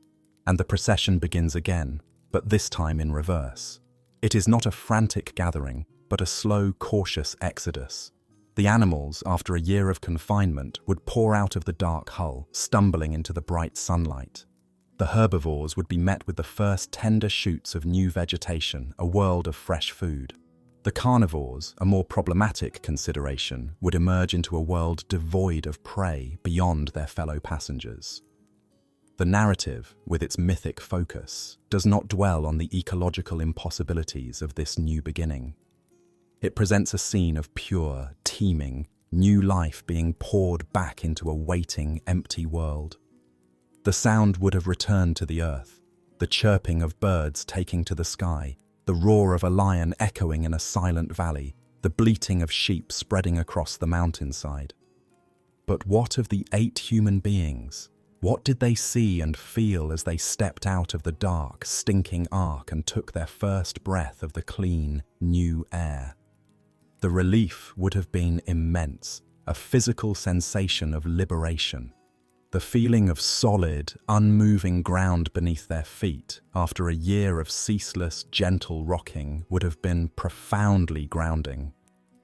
and the procession begins again, but this time in reverse. It is not a frantic gathering, but a slow, cautious exodus. The animals, after a year of confinement, would pour out of the dark hull, stumbling into the bright sunlight. The herbivores would be met with the first tender shoots of new vegetation, a world of fresh food. The carnivores, a more problematic consideration, would emerge into a world devoid of prey beyond their fellow passengers. The narrative, with its mythic focus, does not dwell on the ecological impossibilities of this new beginning. It presents a scene of pure, teeming, new life being poured back into a waiting, empty world. The sound would have returned to the earth, the chirping of birds taking to the sky, the roar of a lion echoing in a silent valley, the bleating of sheep spreading across the mountainside. But what of the 8 human beings? What did they see and feel as they stepped out of the dark, stinking ark and took their first breath of the clean, new air? The relief would have been immense, a physical sensation of liberation. The feeling of solid, unmoving ground beneath their feet after a year of ceaseless, gentle rocking would have been profoundly grounding.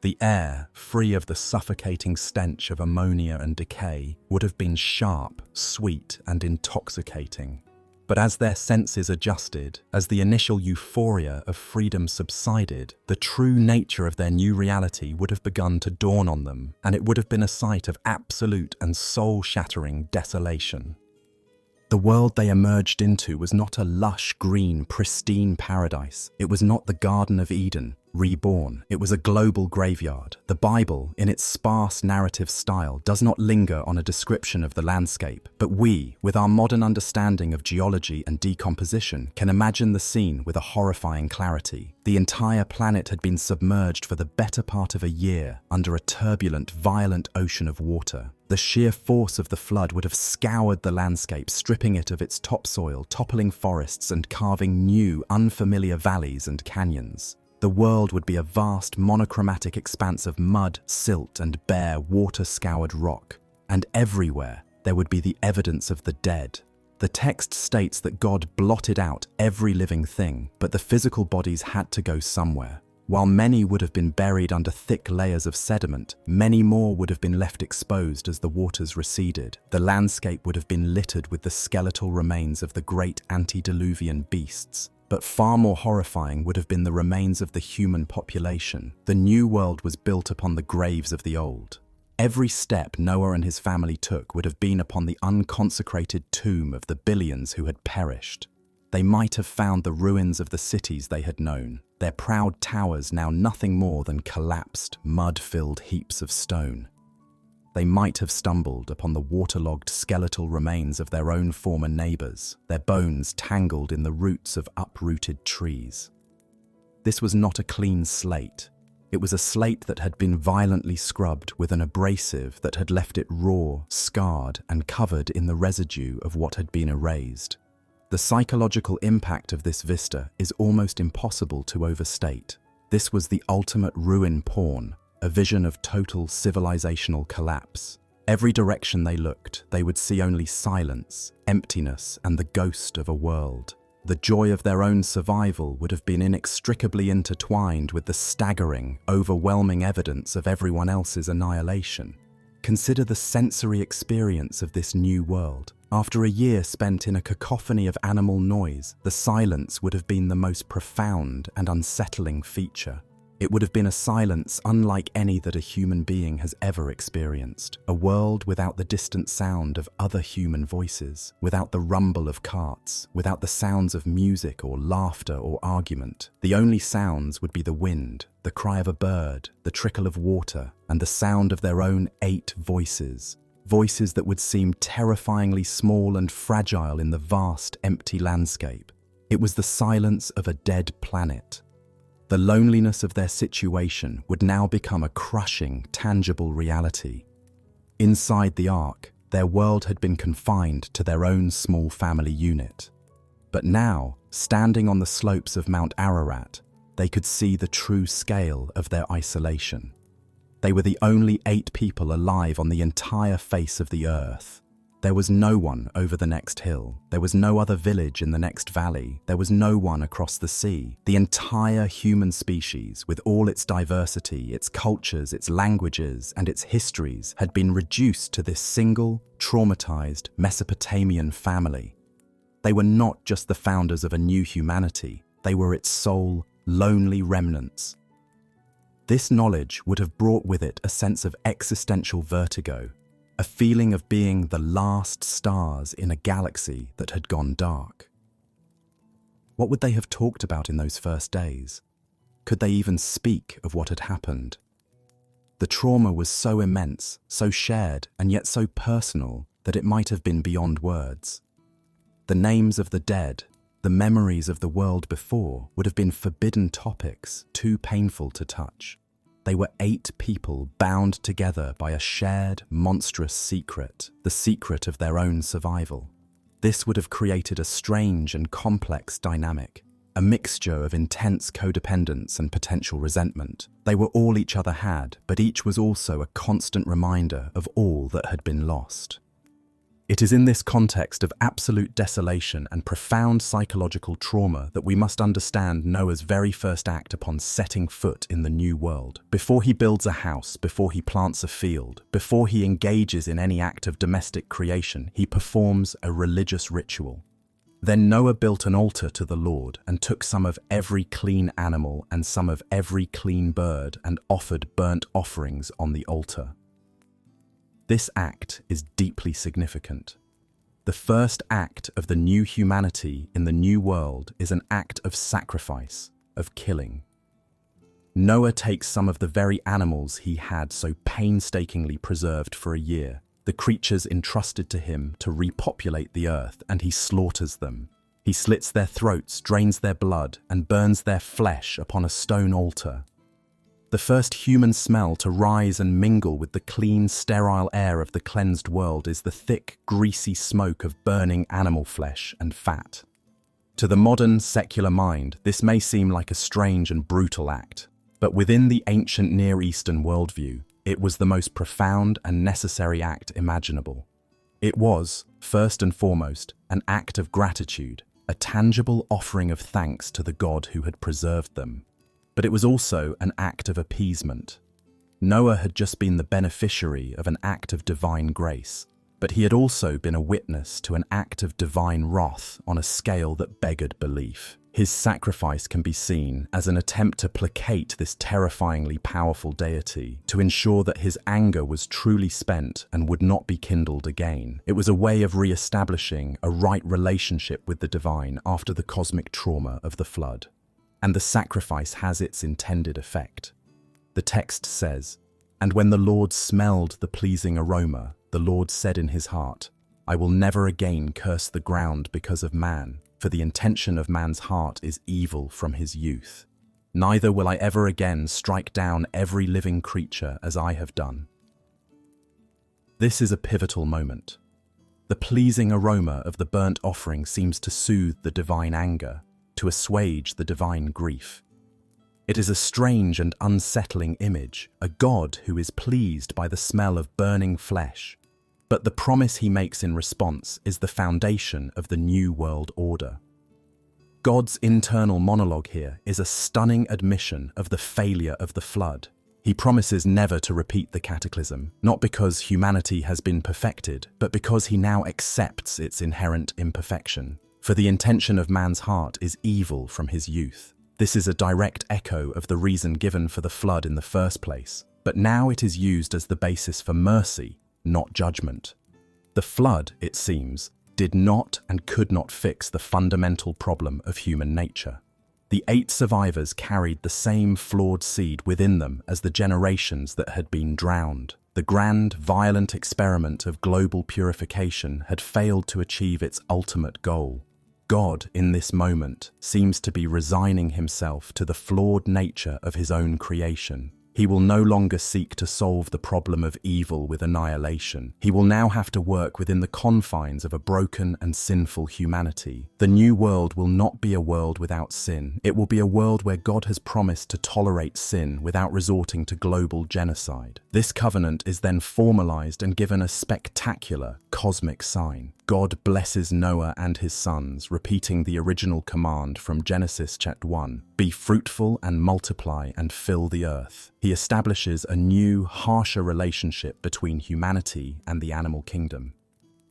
The air, free of the suffocating stench of ammonia and decay, would have been sharp, sweet, and intoxicating. But as their senses adjusted, as the initial euphoria of freedom subsided, the true nature of their new reality would have begun to dawn on them, and it would have been a sight of absolute and soul-shattering desolation. The world they emerged into was not a lush, green, pristine paradise. It was not the Garden of Eden, reborn. It was a global graveyard. The Bible, in its sparse narrative style, does not linger on a description of the landscape, but we, with our modern understanding of geology and decomposition, can imagine the scene with a horrifying clarity. The entire planet had been submerged for the better part of a year under a turbulent, violent ocean of water. The sheer force of the flood would have scoured the landscape, stripping it of its topsoil, toppling forests, and carving new, unfamiliar valleys and canyons. The world would be a vast, monochromatic expanse of mud, silt, and bare, water-scoured rock. And everywhere, there would be the evidence of the dead. The text states that God blotted out every living thing, but the physical bodies had to go somewhere. While many would have been buried under thick layers of sediment, many more would have been left exposed as the waters receded. The landscape would have been littered with the skeletal remains of the great antediluvian beasts. But far more horrifying would have been the remains of the human population. The new world was built upon the graves of the old. Every step Noah and his family took would have been upon the unconsecrated tomb of the billions who had perished. They might have found the ruins of the cities they had known, their proud towers now nothing more than collapsed, mud-filled heaps of stone. They might have stumbled upon the waterlogged skeletal remains of their own former neighbors, their bones tangled in the roots of uprooted trees. This was not a clean slate. It was a slate that had been violently scrubbed with an abrasive that had left it raw, scarred, and covered in the residue of what had been erased. The psychological impact of this vista is almost impossible to overstate. This was the ultimate ruin porn, a vision of total civilizational collapse. Every direction they looked, they would see only silence, emptiness, and the ghost of a world. The joy of their own survival would have been inextricably intertwined with the staggering, overwhelming evidence of everyone else's annihilation. Consider the sensory experience of this new world. After a year spent in a cacophony of animal noise, the silence would have been the most profound and unsettling feature. It would have been a silence unlike any that a human being has ever experienced. A world without the distant sound of other human voices, without the rumble of carts, without the sounds of music or laughter or argument. The only sounds would be the wind, the cry of a bird, the trickle of water, and the sound of their own 8 voices. Voices that would seem terrifyingly small and fragile in the vast, empty landscape. It was the silence of a dead planet. The loneliness of their situation would now become a crushing, tangible reality. Inside the Ark, their world had been confined to their own small family unit. But now, standing on the slopes of Mount Ararat, they could see the true scale of their isolation. They were the only 8 people alive on the entire face of the earth. There was no one over the next hill. There was no other village in the next valley. There was no one across the sea. The entire human species, with all its diversity, its cultures, its languages, and its histories, had been reduced to this single, traumatized Mesopotamian family. They were not just the founders of a new humanity. They were its sole, lonely remnants. This knowledge would have brought with it a sense of existential vertigo, a feeling of being the last stars in a galaxy that had gone dark. What would they have talked about in those first days? Could they even speak of what had happened? The trauma was so immense, so shared, and yet so personal that it might have been beyond words. The names of the dead, the memories of the world before, would have been forbidden topics, too painful to touch. They were 8 people bound together by a shared, monstrous secret, the secret of their own survival. This would have created a strange and complex dynamic, a mixture of intense codependence and potential resentment. They were all each other had, but each was also a constant reminder of all that had been lost. It is in this context of absolute desolation and profound psychological trauma that we must understand Noah's very first act upon setting foot in the new world. Before he builds a house, before he plants a field, before he engages in any act of domestic creation, he performs a religious ritual. Then Noah built an altar to the Lord and took some of every clean animal and some of every clean bird and offered burnt offerings on the altar. This act is deeply significant. The first act of the new humanity in the new world is an act of sacrifice, of killing. Noah takes some of the very animals he had so painstakingly preserved for a year, the creatures entrusted to him to repopulate the earth, and he slaughters them. He slits their throats, drains their blood, and burns their flesh upon a stone altar. The first human smell to rise and mingle with the clean, sterile air of the cleansed world is the thick, greasy smoke of burning animal flesh and fat. To the modern, secular mind, this may seem like a strange and brutal act, but within the ancient Near Eastern worldview, it was the most profound and necessary act imaginable. It was, first and foremost, an act of gratitude, a tangible offering of thanks to the God who had preserved them. But it was also an act of appeasement. Noah had just been the beneficiary of an act of divine grace, but he had also been a witness to an act of divine wrath on a scale that beggared belief. His sacrifice can be seen as an attempt to placate this terrifyingly powerful deity, to ensure that his anger was truly spent and would not be kindled again. It was a way of re-establishing a right relationship with the divine after the cosmic trauma of the flood. And the sacrifice has its intended effect. The text says, "And when the Lord smelled the pleasing aroma, the Lord said in his heart, I will never again curse the ground because of man, for the intention of man's heart is evil from his youth." Neither will I ever again strike down every living creature as I have done. This is a pivotal moment. The pleasing aroma of the burnt offering seems to soothe the divine anger, to assuage the divine grief. It is a strange and unsettling image, a God who is pleased by the smell of burning flesh. But the promise he makes in response is the foundation of the new world order. God's internal monologue here is a stunning admission of the failure of the flood. He promises never to repeat the cataclysm, not because humanity has been perfected, but because he now accepts its inherent imperfection. For the intention of man's heart is evil from his youth. This is a direct echo of the reason given for the flood in the first place, but now it is used as the basis for mercy, not judgment. The flood, it seems, did not and could not fix the fundamental problem of human nature. The 8 survivors carried the same flawed seed within them as the generations that had been drowned. The grand, violent experiment of global purification had failed to achieve its ultimate goal. God, in this moment, seems to be resigning himself to the flawed nature of his own creation. He will no longer seek to solve the problem of evil with annihilation. He will now have to work within the confines of a broken and sinful humanity. The new world will not be a world without sin. It will be a world where God has promised to tolerate sin without resorting to global genocide. This covenant is then formalized and given a spectacular cosmic sign. God blesses Noah and his sons, repeating the original command from Genesis chapter 1, "Be fruitful and multiply and fill the earth." He establishes a new, harsher relationship between humanity and the animal kingdom.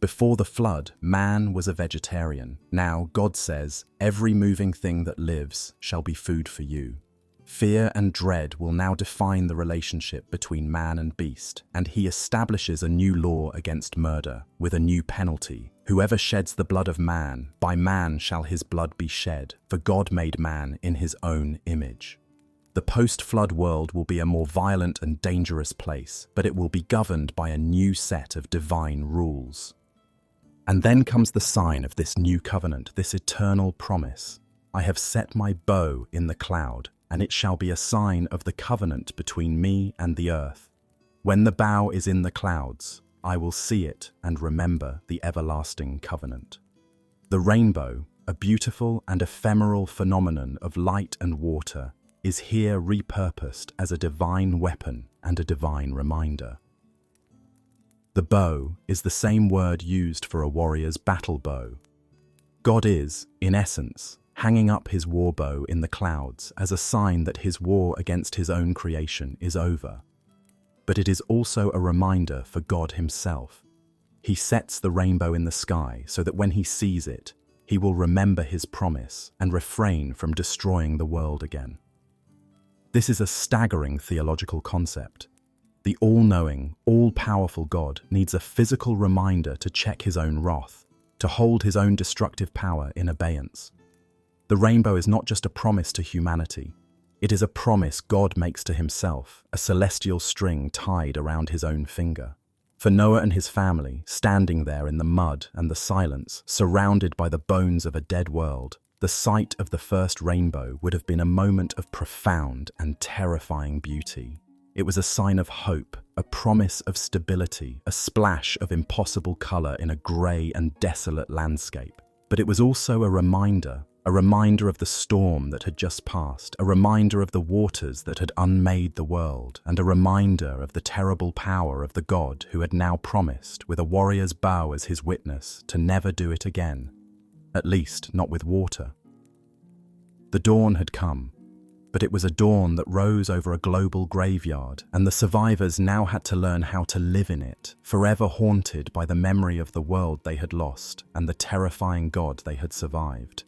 Before the flood, man was a vegetarian. Now, God says, "Every moving thing that lives shall be food for you." Fear and dread will now define the relationship between man and beast, and he establishes a new law against murder, with a new penalty. "Whoever sheds the blood of man, by man shall his blood be shed, for God made man in his own image." The post-flood world will be a more violent and dangerous place, but it will be governed by a new set of divine rules. And then comes the sign of this new covenant, this eternal promise. "I have set my bow in the cloud, and it shall be a sign of the covenant between me and the earth. When the bow is in the clouds, I will see it and remember the everlasting covenant." The rainbow, a beautiful and ephemeral phenomenon of light and water, is here repurposed as a divine weapon and a divine reminder. The bow is the same word used for a warrior's battle bow. God is, in essence, hanging up his war bow in the clouds as a sign that his war against his own creation is over. But it is also a reminder for God himself. He sets the rainbow in the sky so that when he sees it, he will remember his promise and refrain from destroying the world again. This is a staggering theological concept. The all-knowing, all-powerful God needs a physical reminder to check his own wrath, to hold his own destructive power in abeyance. The rainbow is not just a promise to humanity. It is a promise God makes to himself, a celestial string tied around his own finger. For Noah and his family, standing there in the mud and the silence, surrounded by the bones of a dead world, the sight of the first rainbow would have been a moment of profound and terrifying beauty. It was a sign of hope, a promise of stability, a splash of impossible color in a gray and desolate landscape. But it was also a reminder of the storm that had just passed, a reminder of the waters that had unmade the world, and a reminder of the terrible power of the God who had now promised, with a warrior's bow as his witness, to never do it again. At least, not with water. The dawn had come, but it was a dawn that rose over a global graveyard, and the survivors now had to learn how to live in it, forever haunted by the memory of the world they had lost and the terrifying God they had survived.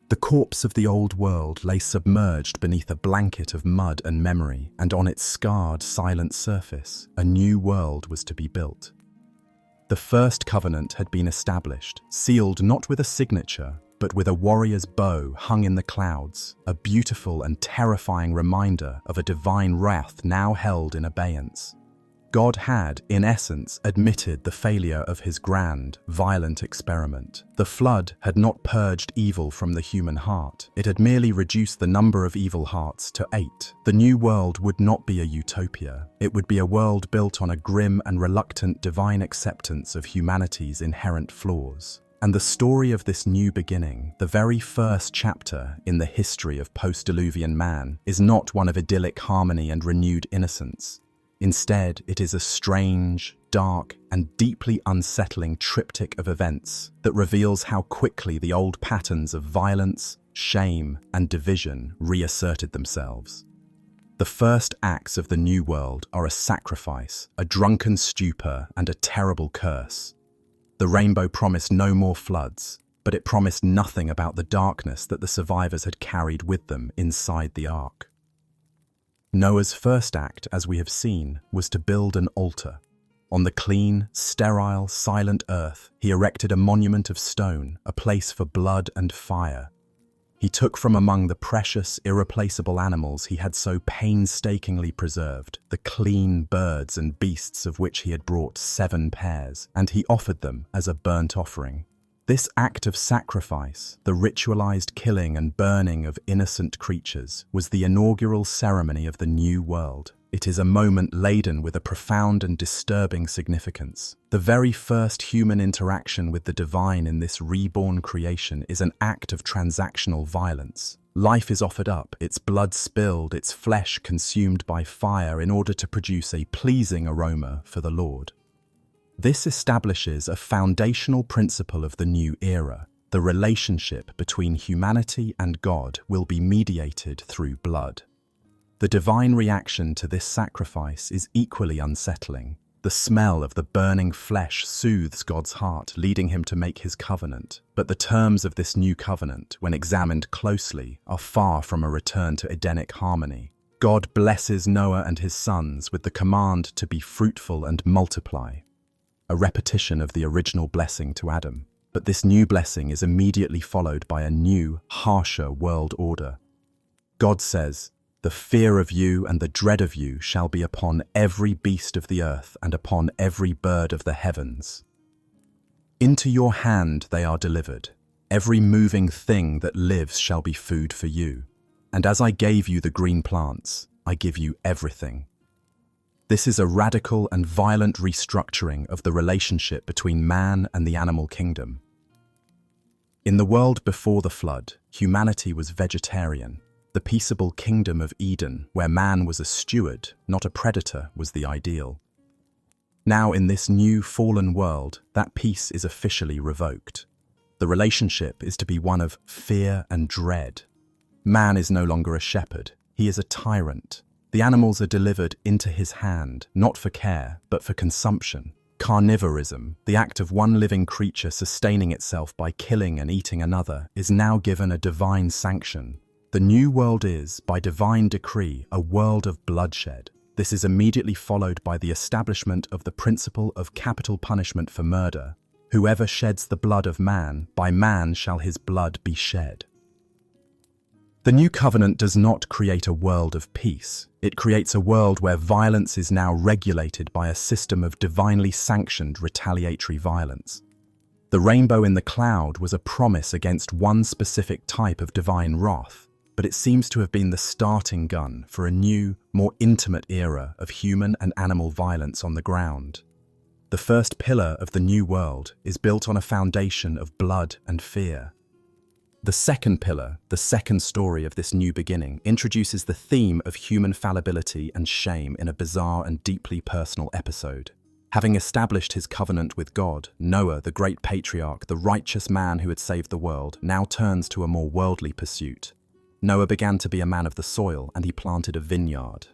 The corpse of the old world lay submerged beneath a blanket of mud and memory, and on its scarred, silent surface, a new world was to be built. The first covenant had been established, sealed not with a signature, but with a warrior's bow hung in the clouds, a beautiful and terrifying reminder of a divine wrath now held in abeyance. God had, in essence, admitted the failure of his grand, violent experiment. The flood had not purged evil from the human heart. It had merely reduced the number of evil hearts to 8. The new world would not be a utopia. It would be a world built on a grim and reluctant divine acceptance of humanity's inherent flaws. And the story of this new beginning, the very first chapter in the history of post-Diluvian man, is not one of idyllic harmony and renewed innocence. Instead, it is a strange, dark, and deeply unsettling triptych of events that reveals how quickly the old patterns of violence, shame, and division reasserted themselves. The first acts of the new world are a sacrifice, a drunken stupor, and a terrible curse. The rainbow promised no more floods, but it promised nothing about the darkness that the survivors had carried with them inside the ark. Noah's first act, as we have seen, was to build an altar. On the clean, sterile, silent earth, he erected a monument of stone, a place for blood and fire. He took from among the precious, irreplaceable animals he had so painstakingly preserved, the clean birds and beasts of which he had brought 7 pairs, and he offered them as a burnt offering. This act of sacrifice, the ritualized killing and burning of innocent creatures, was the inaugural ceremony of the new world. It is a moment laden with a profound and disturbing significance. The very first human interaction with the divine in this reborn creation is an act of transactional violence. Life is offered up, its blood spilled, its flesh consumed by fire in order to produce a pleasing aroma for the Lord. This establishes a foundational principle of the new era. The relationship between humanity and God will be mediated through blood. The divine reaction to this sacrifice is equally unsettling. The smell of the burning flesh soothes God's heart, leading him to make his covenant. But the terms of this new covenant, when examined closely, are far from a return to Edenic harmony. God blesses Noah and his sons with the command to be fruitful and multiply, a repetition of the original blessing to Adam. But this new blessing is immediately followed by a new, harsher world order. God says, "The fear of you and the dread of you shall be upon every beast of the earth and upon every bird of the heavens. Into your hand they are delivered. Every moving thing that lives shall be food for you. And as I gave you the green plants, I give you everything." This is a radical and violent restructuring of the relationship between man and the animal kingdom. In the world before the flood, humanity was vegetarian. The peaceable kingdom of Eden, where man was a steward, not a predator, was the ideal. Now, in this new fallen world, that peace is officially revoked. The relationship is to be one of fear and dread. Man is no longer a shepherd. He is a tyrant. The animals are delivered into his hand, not for care, but for consumption. Carnivorism, the act of one living creature sustaining itself by killing and eating another, is now given a divine sanction. The new world is, by divine decree, a world of bloodshed. This is immediately followed by the establishment of the principle of capital punishment for murder. Whoever sheds the blood of man, by man shall his blood be shed. The new covenant does not create a world of peace. It creates a world where violence is now regulated by a system of divinely sanctioned retaliatory violence. The rainbow in the cloud was a promise against one specific type of divine wrath, but it seems to have been the starting gun for a new, more intimate era of human and animal violence on the ground. The first pillar of the new world is built on a foundation of blood and fear. The second pillar, the second story of this new beginning, introduces the theme of human fallibility and shame in a bizarre and deeply personal episode. Having established his covenant with God, Noah, the great patriarch, the righteous man who had saved the world, now turns to a more worldly pursuit. Noah began to be a man of the soil, and he planted a vineyard.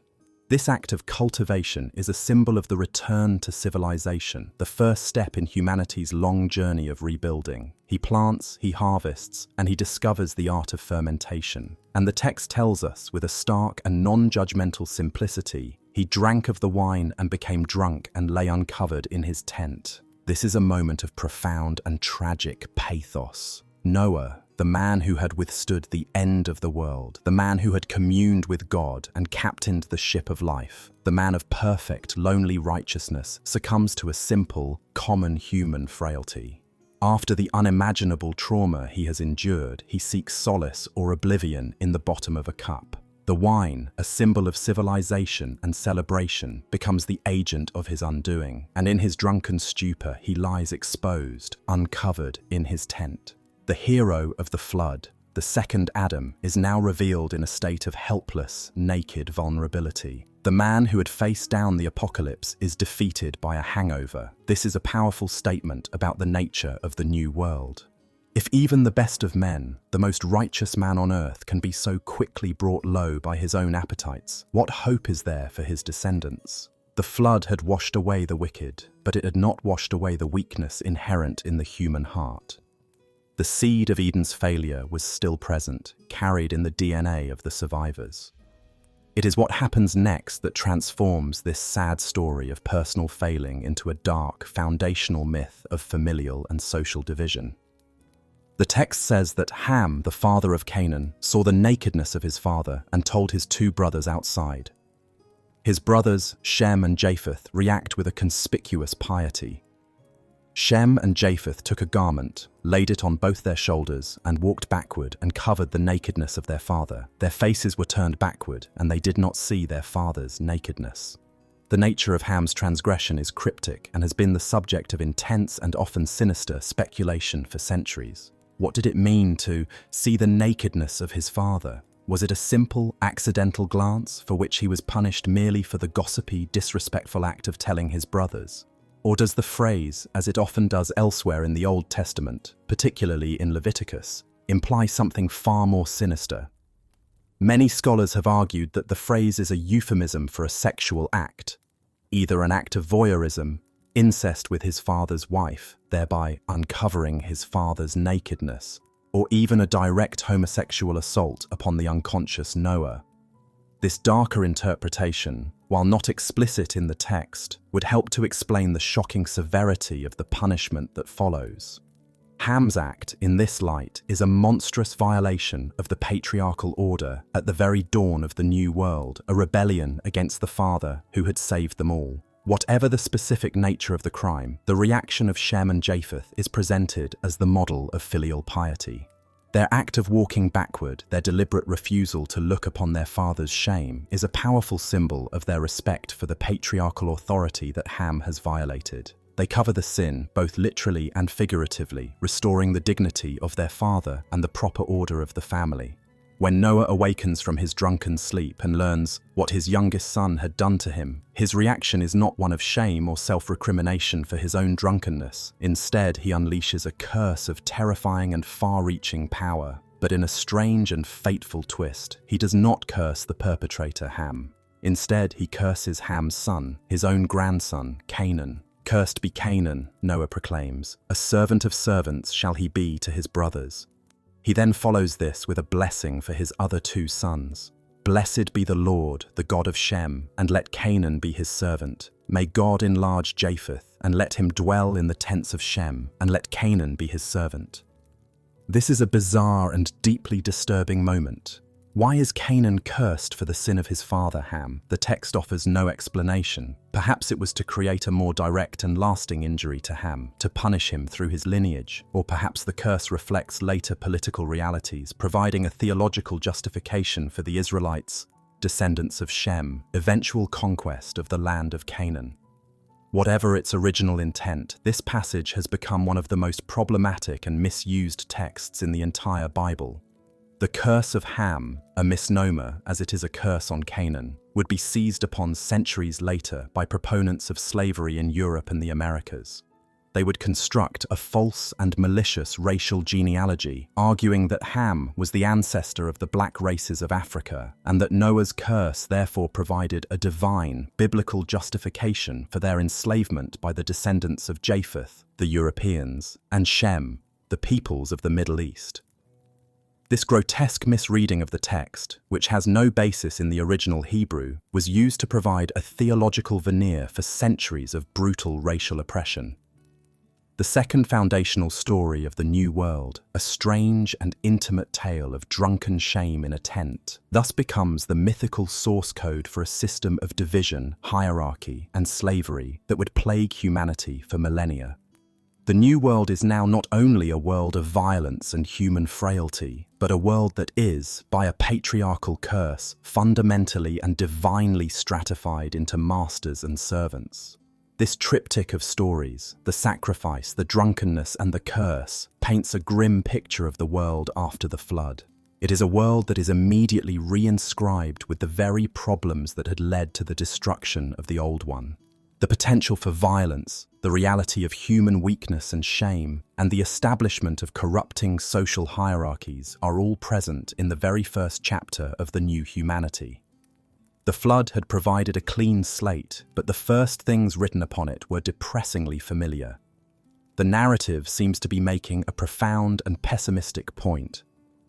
This act of cultivation is a symbol of the return to civilization, the first step in humanity's long journey of rebuilding. He plants, he harvests, and he discovers the art of fermentation. And the text tells us, with a stark and non-judgmental simplicity, he drank of the wine and became drunk and lay uncovered in his tent. This is a moment of profound and tragic pathos. Noah, the man who had withstood the end of the world, the man who had communed with God and captained the ship of life, the man of perfect, lonely righteousness, succumbs to a simple, common human frailty. After the unimaginable trauma he has endured, he seeks solace or oblivion in the bottom of a cup. The wine, a symbol of civilization and celebration, becomes the agent of his undoing, and in his drunken stupor he lies exposed, uncovered in his tent. The hero of the flood, the second Adam, is now revealed in a state of helpless, naked vulnerability. The man who had faced down the apocalypse is defeated by a hangover. This is a powerful statement about the nature of the new world. If even the best of men, the most righteous man on earth, can be so quickly brought low by his own appetites, what hope is there for his descendants? The flood had washed away the wicked, but it had not washed away the weakness inherent in the human heart. The seed of Eden's failure was still present, carried in the DNA of the survivors. It is what happens next that transforms this sad story of personal failing into a dark, foundational myth of familial and social division. The text says that Ham, the father of Canaan, saw the nakedness of his father and told his two brothers outside. His brothers, Shem and Japheth, react with a conspicuous piety. Shem and Japheth took a garment, laid it on both their shoulders, and walked backward and covered the nakedness of their father. Their faces were turned backward, and they did not see their father's nakedness. The nature of Ham's transgression is cryptic and has been the subject of intense and often sinister speculation for centuries. What did it mean to see the nakedness of his father? Was it a simple, accidental glance for which he was punished merely for the gossipy, disrespectful act of telling his brothers? Or does the phrase, as it often does elsewhere in the Old Testament, particularly in Leviticus, imply something far more sinister? Many scholars have argued that the phrase is a euphemism for a sexual act, either an act of voyeurism, incest with his father's wife, thereby uncovering his father's nakedness, or even a direct homosexual assault upon the unconscious Noah. This darker interpretation, while not explicit in the text, would help to explain the shocking severity of the punishment that follows. Ham's act, in this light, is a monstrous violation of the patriarchal order at the very dawn of the new world, a rebellion against the father who had saved them all. Whatever the specific nature of the crime, the reaction of Shem and Japheth is presented as the model of filial piety. Their act of walking backward, their deliberate refusal to look upon their father's shame, is a powerful symbol of their respect for the patriarchal authority that Ham has violated. They cover the sin, both literally and figuratively, restoring the dignity of their father and the proper order of the family. When Noah awakens from his drunken sleep and learns what his youngest son had done to him, his reaction is not one of shame or self-recrimination for his own drunkenness. Instead, he unleashes a curse of terrifying and far-reaching power. But in a strange and fateful twist, he does not curse the perpetrator, Ham. Instead, he curses Ham's son, his own grandson, Canaan. "Cursed be Canaan," Noah proclaims. "A servant of servants shall he be to his brothers." He then follows this with a blessing for his other two sons. "Blessed be the Lord, the God of Shem, and let Canaan be his servant. May God enlarge Japheth, and let him dwell in the tents of Shem, and let Canaan be his servant." This is a bizarre and deeply disturbing moment. Why is Canaan cursed for the sin of his father Ham? The text offers no explanation. Perhaps it was to create a more direct and lasting injury to Ham, to punish him through his lineage, or perhaps the curse reflects later political realities, providing a theological justification for the Israelites, descendants of Shem, eventual conquest of the land of Canaan. Whatever its original intent, this passage has become one of the most problematic and misused texts in the entire Bible. The curse of Ham, a misnomer as it is a curse on Canaan, would be seized upon centuries later by proponents of slavery in Europe and the Americas. They would construct a false and malicious racial genealogy, arguing that Ham was the ancestor of the black races of Africa, and that Noah's curse therefore provided a divine, biblical justification for their enslavement by the descendants of Japheth, the Europeans, and Shem, the peoples of the Middle East. This grotesque misreading of the text, which has no basis in the original Hebrew, was used to provide a theological veneer for centuries of brutal racial oppression. The second foundational story of the New World, a strange and intimate tale of drunken shame in a tent, thus becomes the mythical source code for a system of division, hierarchy, and slavery that would plague humanity for millennia. The New World is now not only a world of violence and human frailty, but a world that is, by a patriarchal curse, fundamentally and divinely stratified into masters and servants. This triptych of stories, the sacrifice, the drunkenness, and the curse, paints a grim picture of the world after the flood. It is a world that is immediately reinscribed with the very problems that had led to the destruction of the old one. The potential for violence, the reality of human weakness and shame, and the establishment of corrupting social hierarchies are all present in the very first chapter of the new humanity. The flood had provided a clean slate, but the first things written upon it were depressingly familiar. The narrative seems to be making a profound and pessimistic point.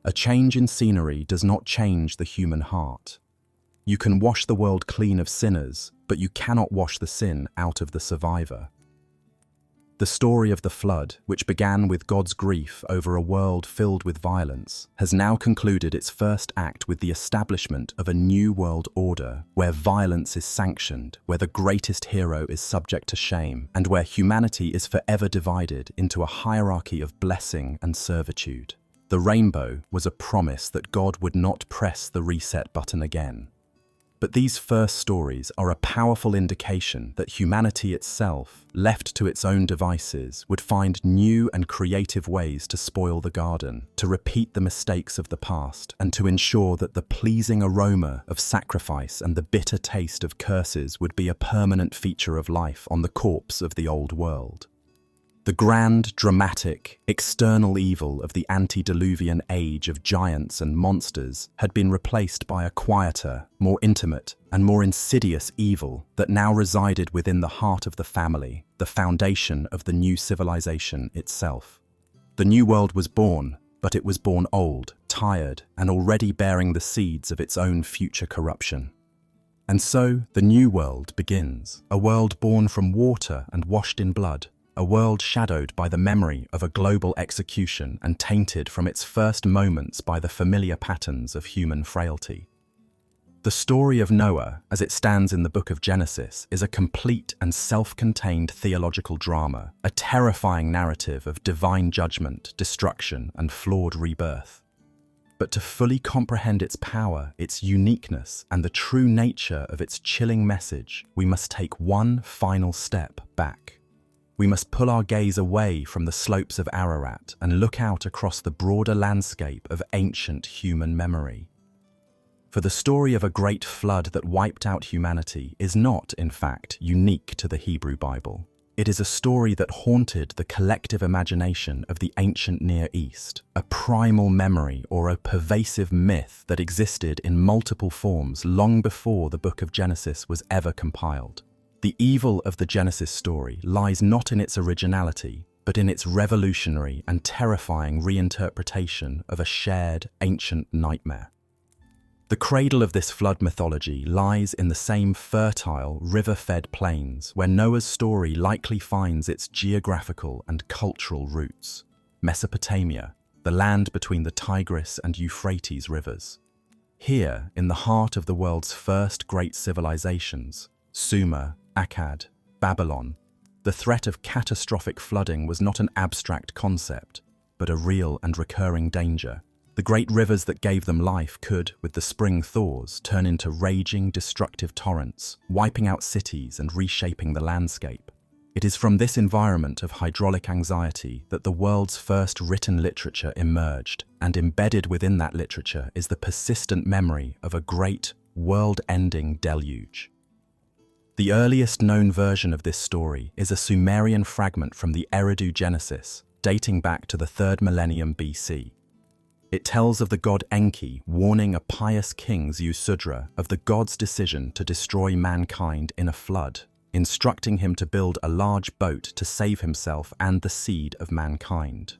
A change in scenery does not change the human heart. You can wash the world clean of sinners, but you cannot wash the sin out of the survivor. The story of the flood, which began with God's grief over a world filled with violence, has now concluded its first act with the establishment of a new world order where violence is sanctioned, where the greatest hero is subject to shame, and where humanity is forever divided into a hierarchy of blessing and servitude. The rainbow was a promise that God would not press the reset button again. But these first stories are a powerful indication that humanity itself, left to its own devices, would find new and creative ways to spoil the garden, to repeat the mistakes of the past, and to ensure that the pleasing aroma of sacrifice and the bitter taste of curses would be a permanent feature of life on the corpse of the old world. The grand, dramatic, external evil of the antediluvian age of giants and monsters had been replaced by a quieter, more intimate, and more insidious evil that now resided within the heart of the family, the foundation of the new civilization itself. The new world was born, but it was born old, tired, and already bearing the seeds of its own future corruption. And so, the new world begins, a world born from water and washed in blood, a world shadowed by the memory of a global execution and tainted from its first moments by the familiar patterns of human frailty. The story of Noah, as it stands in the book of Genesis, is a complete and self-contained theological drama, a terrifying narrative of divine judgment, destruction, and flawed rebirth. But to fully comprehend its power, its uniqueness, and the true nature of its chilling message, we must take one final step back. We must pull our gaze away from the slopes of Ararat and look out across the broader landscape of ancient human memory. For the story of a great flood that wiped out humanity is not, in fact, unique to the Hebrew Bible. It is a story that haunted the collective imagination of the ancient Near East, a primal memory or a pervasive myth that existed in multiple forms long before the book of Genesis was ever compiled. The evil of the Genesis story lies not in its originality, but in its revolutionary and terrifying reinterpretation of a shared ancient nightmare. The cradle of this flood mythology lies in the same fertile, river-fed plains where Noah's story likely finds its geographical and cultural roots: Mesopotamia, the land between the Tigris and Euphrates rivers. Here, in the heart of the world's first great civilizations, Sumer, Akkad, Babylon, the threat of catastrophic flooding was not an abstract concept, but a real and recurring danger. The great rivers that gave them life could, with the spring thaws, turn into raging, destructive torrents, wiping out cities and reshaping the landscape. It is from this environment of hydraulic anxiety that the world's first written literature emerged, and embedded within that literature is the persistent memory of a great, world-ending deluge. The earliest known version of this story is a Sumerian fragment from the Eridu Genesis, dating back to the 3rd millennium BC. It tells of the god Enki warning a pious king Ziusudra of the god's decision to destroy mankind in a flood, instructing him to build a large boat to save himself and the seed of mankind.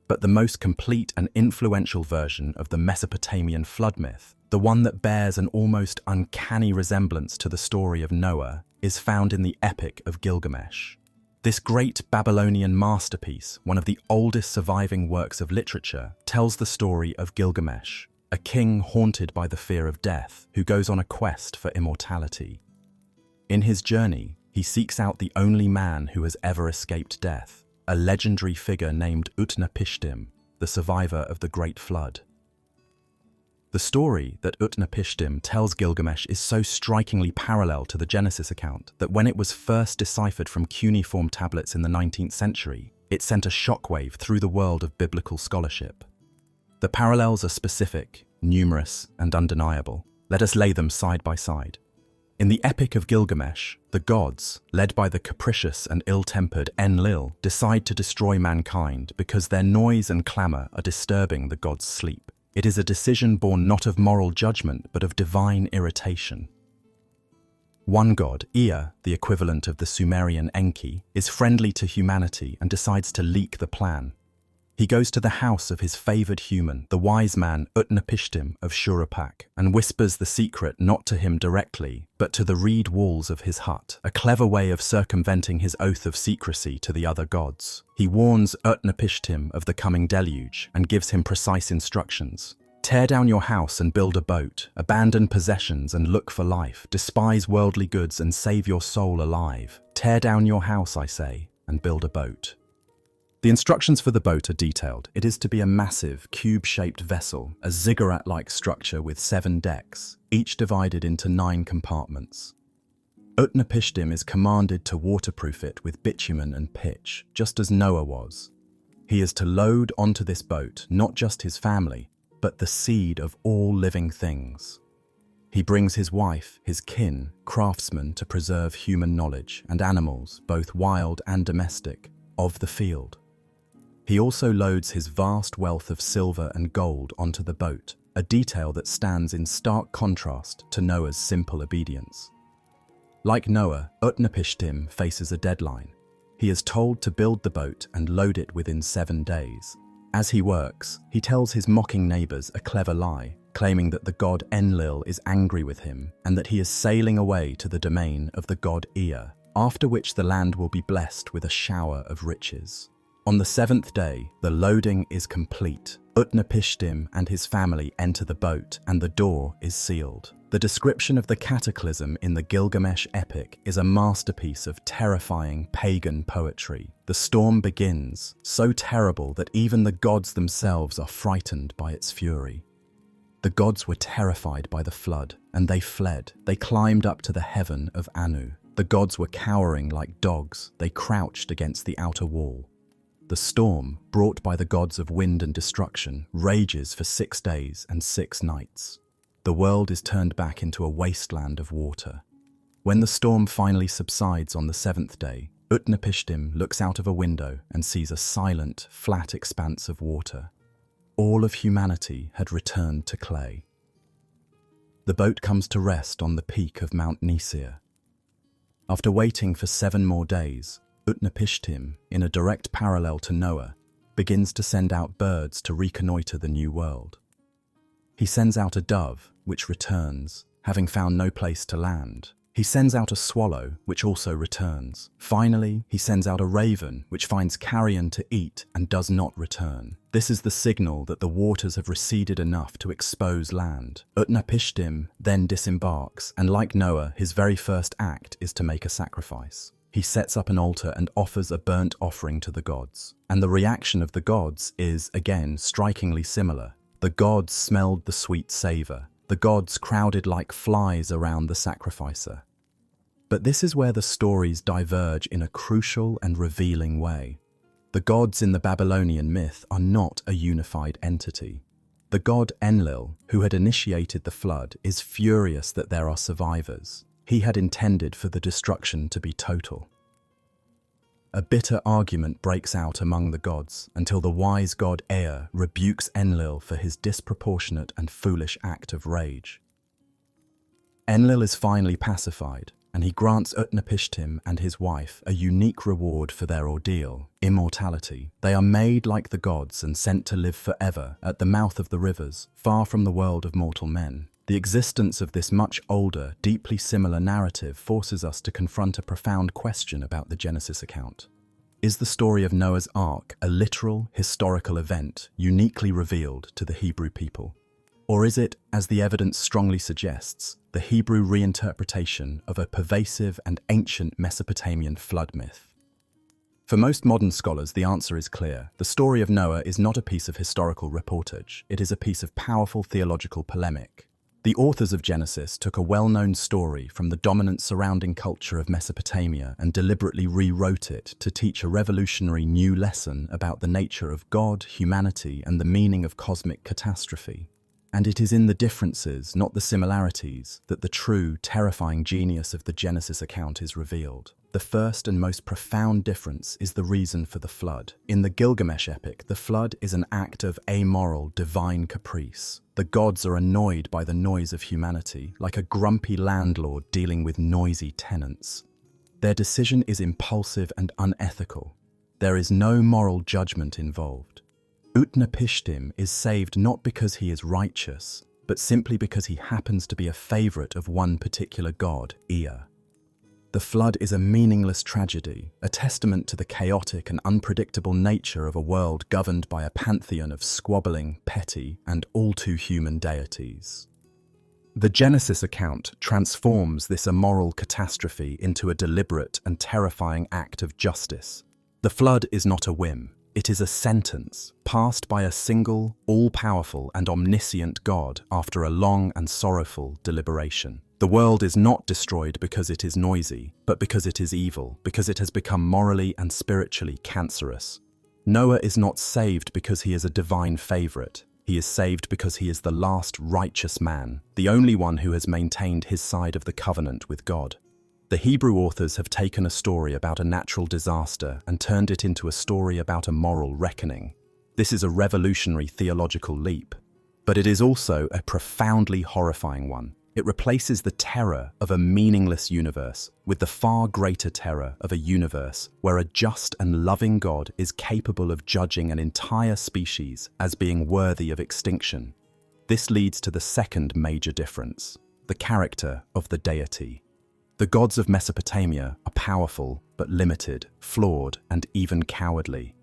But the most complete and influential version of the Mesopotamian flood myth, the one that bears an almost uncanny resemblance to the story of Noah, is found in the Epic of Gilgamesh. This great Babylonian masterpiece, one of the oldest surviving works of literature, tells the story of Gilgamesh, a king haunted by the fear of death who goes on a quest for immortality. In his journey, he seeks out the only man who has ever escaped death, a legendary figure named Utnapishtim, the survivor of the Great Flood. The story that Utnapishtim tells Gilgamesh is so strikingly parallel to the Genesis account that when it was first deciphered from cuneiform tablets in the 19th century, it sent a shockwave through the world of biblical scholarship. The parallels are specific, numerous, and undeniable. Let us lay them side by side. In the Epic of Gilgamesh, the gods, led by the capricious and ill-tempered Enlil, decide to destroy mankind because their noise and clamour are disturbing the gods' sleep. It is a decision born not of moral judgment but of divine irritation. One god, Ea, the equivalent of the Sumerian Enki, is friendly to humanity and decides to leak the plan. He goes to the house of his favoured human, the wise man Utnapishtim of Shuruppak, and whispers the secret not to him directly, but to the reed walls of his hut, a clever way of circumventing his oath of secrecy to the other gods. He warns Utnapishtim of the coming deluge and gives him precise instructions. Tear down your house and build a boat, abandon possessions and look for life, despise worldly goods and save your soul alive. Tear down your house, I say, and build a boat. The instructions for the boat are detailed. It is to be a massive, cube-shaped vessel, a ziggurat-like structure with 7 decks, each divided into 9 compartments. Utnapishtim is commanded to waterproof it with bitumen and pitch, just as Noah was. He is to load onto this boat not just his family, but the seed of all living things. He brings his wife, his kin, craftsmen to preserve human knowledge, and animals, both wild and domestic, of the field. He also loads his vast wealth of silver and gold onto the boat, a detail that stands in stark contrast to Noah's simple obedience. Like Noah, Utnapishtim faces a deadline. He is told to build the boat and load it within 7 days. As he works, he tells his mocking neighbors a clever lie, claiming that the god Enlil is angry with him and that he is sailing away to the domain of the god Ea, after which the land will be blessed with a shower of riches. On the 7th day, the loading is complete. Utnapishtim and his family enter the boat and the door is sealed. The description of the cataclysm in the Gilgamesh epic is a masterpiece of terrifying pagan poetry. The storm begins, so terrible that even the gods themselves are frightened by its fury. The gods were terrified by the flood, and they fled. They climbed up to the heaven of Anu. The gods were cowering like dogs. They crouched against the outer wall. The storm, brought by the gods of wind and destruction, rages for 6 days and 6 nights. The world is turned back into a wasteland of water. When the storm finally subsides on the 7th day, Utnapishtim looks out of a window and sees a silent, flat expanse of water. All of humanity had returned to clay. The boat comes to rest on the peak of Mount Nisir. After waiting for 7 more days, Utnapishtim, in a direct parallel to Noah, begins to send out birds to reconnoiter the new world. He sends out a dove, which returns, having found no place to land. He sends out a swallow, which also returns. Finally, he sends out a raven, which finds carrion to eat and does not return. This is the signal that the waters have receded enough to expose land. Utnapishtim then disembarks, and like Noah, his very first act is to make a sacrifice. He sets up an altar and offers a burnt offering to the gods. And the reaction of the gods is, again, strikingly similar. The gods smelled the sweet savour. The gods crowded like flies around the sacrificer. But this is where the stories diverge in a crucial and revealing way. The gods in the Babylonian myth are not a unified entity. The god Enlil, who had initiated the flood, is furious that there are survivors. He had intended for the destruction to be total. A bitter argument breaks out among the gods until the wise god Ea rebukes Enlil for his disproportionate and foolish act of rage. Enlil is finally pacified, and he grants Utnapishtim and his wife a unique reward for their ordeal, immortality. They are made like the gods and sent to live forever at the mouth of the rivers, far from the world of mortal men. The existence of this much older, deeply similar narrative forces us to confront a profound question about the Genesis account. Is the story of Noah's Ark a literal, historical event uniquely revealed to the Hebrew people? Or is it, as the evidence strongly suggests, the Hebrew reinterpretation of a pervasive and ancient Mesopotamian flood myth? For most modern scholars, the answer is clear. The story of Noah is not a piece of historical reportage. It is a piece of powerful theological polemic. The authors of Genesis took a well-known story from the dominant surrounding culture of Mesopotamia and deliberately rewrote it to teach a revolutionary new lesson about the nature of God, humanity, and the meaning of cosmic catastrophe. And it is in the differences, not the similarities, that the true, terrifying genius of the Genesis account is revealed. The first and most profound difference is the reason for the flood. In the Gilgamesh epic, the flood is an act of amoral, divine caprice. The gods are annoyed by the noise of humanity, like a grumpy landlord dealing with noisy tenants. Their decision is impulsive and unethical. There is no moral judgment involved. Utnapishtim is saved not because he is righteous, but simply because he happens to be a favorite of one particular god, Ea. The flood is a meaningless tragedy, a testament to the chaotic and unpredictable nature of a world governed by a pantheon of squabbling, petty, and all-too-human deities. The Genesis account transforms this immoral catastrophe into a deliberate and terrifying act of justice. The flood is not a whim. It is a sentence passed by a single, all-powerful and omniscient God after a long and sorrowful deliberation. The world is not destroyed because it is noisy, but because it is evil, because it has become morally and spiritually cancerous. Noah is not saved because he is a divine favorite. He is saved because he is the last righteous man, the only one who has maintained his side of the covenant with God. The Hebrew authors have taken a story about a natural disaster and turned it into a story about a moral reckoning. This is a revolutionary theological leap, but it is also a profoundly horrifying one. It replaces the terror of a meaningless universe with the far greater terror of a universe where a just and loving God is capable of judging an entire species as being worthy of extinction. This leads to the second major difference, the character of the deity. The gods of Mesopotamia are powerful but limited, flawed, and even cowardly.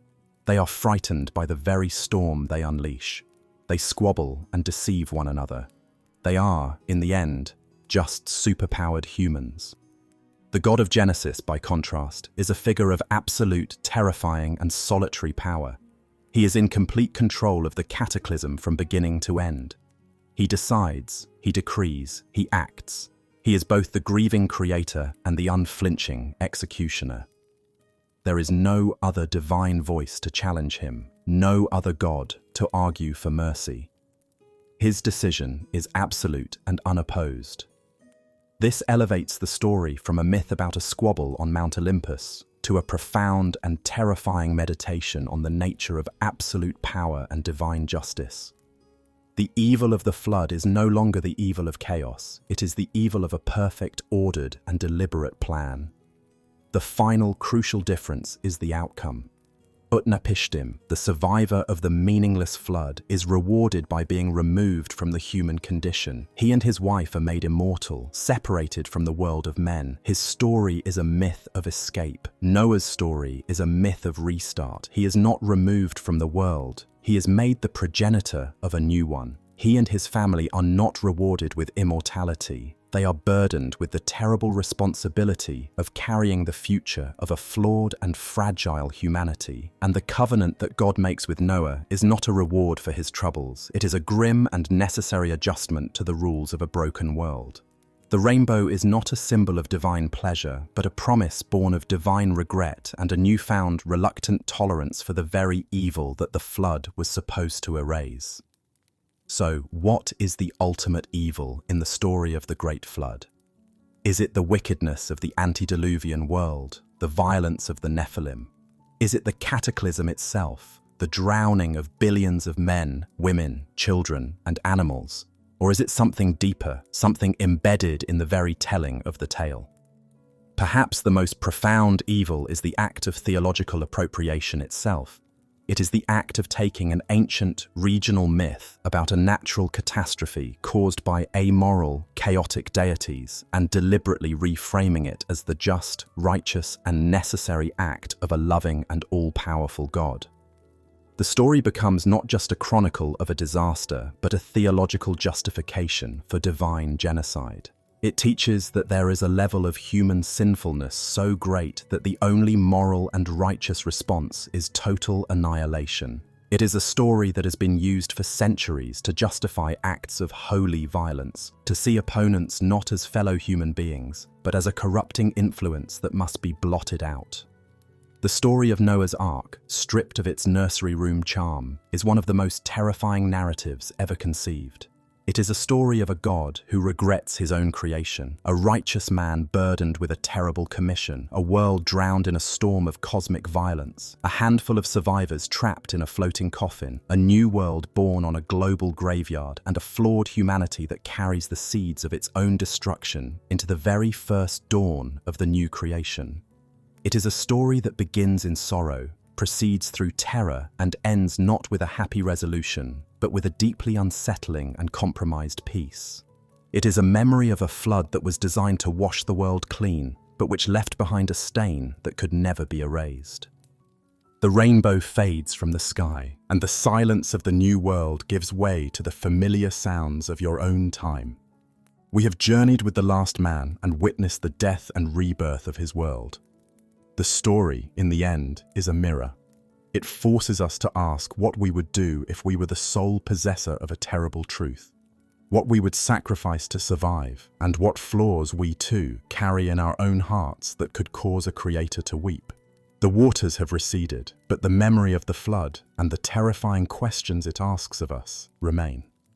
They are frightened by the very storm they unleash. They squabble and deceive one another. They are, in the end, just superpowered humans. The God of Genesis, by contrast, is a figure of absolute, terrifying, and solitary power. He is in complete control of the cataclysm from beginning to end. He decides, he decrees, he acts. He is both the grieving creator and the unflinching executioner. There is no other divine voice to challenge him, no other God to argue for mercy. His decision is absolute and unopposed. This elevates the story from a myth about a squabble on Mount Olympus to a profound and terrifying meditation on the nature of absolute power and divine justice. The evil of the flood is no longer the evil of chaos. It is the evil of a perfect, ordered, and deliberate plan. The final crucial difference is the outcome. Utnapishtim, the survivor of the meaningless flood, is rewarded by being removed from the human condition. He and his wife are made immortal, separated from the world of men. His story is a myth of escape. Noah's story is a myth of restart. He is not removed from the world. He is made the progenitor of a new one. He and his family are not rewarded with immortality. They are burdened with the terrible responsibility of carrying the future of a flawed and fragile humanity. And the covenant that God makes with Noah is not a reward for his troubles. It is a grim and necessary adjustment to the rules of a broken world. The rainbow is not a symbol of divine pleasure, but a promise born of divine regret and a newfound reluctant tolerance for the very evil that the flood was supposed to erase. So, what is the ultimate evil in the story of the Great Flood? Is it the wickedness of the antediluvian world, the violence of the Nephilim? Is it the cataclysm itself, the drowning of billions of men, women, children, and animals? Or is it something deeper, something embedded in the very telling of the tale? Perhaps the most profound evil is the act of theological appropriation itself. It is the act of taking an ancient regional myth about a natural catastrophe caused by amoral, chaotic deities and deliberately reframing it as the just, righteous, and necessary act of a loving and all-powerful God. The story becomes not just a chronicle of a disaster, but a theological justification for divine genocide. It teaches that there is a level of human sinfulness so great that the only moral and righteous response is total annihilation. It is a story that has been used for centuries to justify acts of holy violence, to see opponents not as fellow human beings, but as a corrupting influence that must be blotted out. The story of Noah's Ark, stripped of its nursery room charm, is one of the most terrifying narratives ever conceived. It is a story of a God who regrets his own creation, a righteous man burdened with a terrible commission, a world drowned in a storm of cosmic violence, a handful of survivors trapped in a floating coffin, a new world born on a global graveyard, and a flawed humanity that carries the seeds of its own destruction into the very first dawn of the new creation. It is a story that begins in sorrow, proceeds through terror, and ends not with a happy resolution, but with a deeply unsettling and compromised peace. It is a memory of a flood that was designed to wash the world clean, but which left behind a stain that could never be erased. The rainbow fades from the sky, and the silence of the new world gives way to the familiar sounds of your own time. We have journeyed with the last man and witnessed the death and rebirth of his world. The story, in the end, is a mirror. It forces us to ask what we would do if we were the sole possessor of a terrible truth, what we would sacrifice to survive, and what flaws we too carry in our own hearts that could cause a creator to weep. The waters have receded, but the memory of the flood and the terrifying questions it asks of us remain.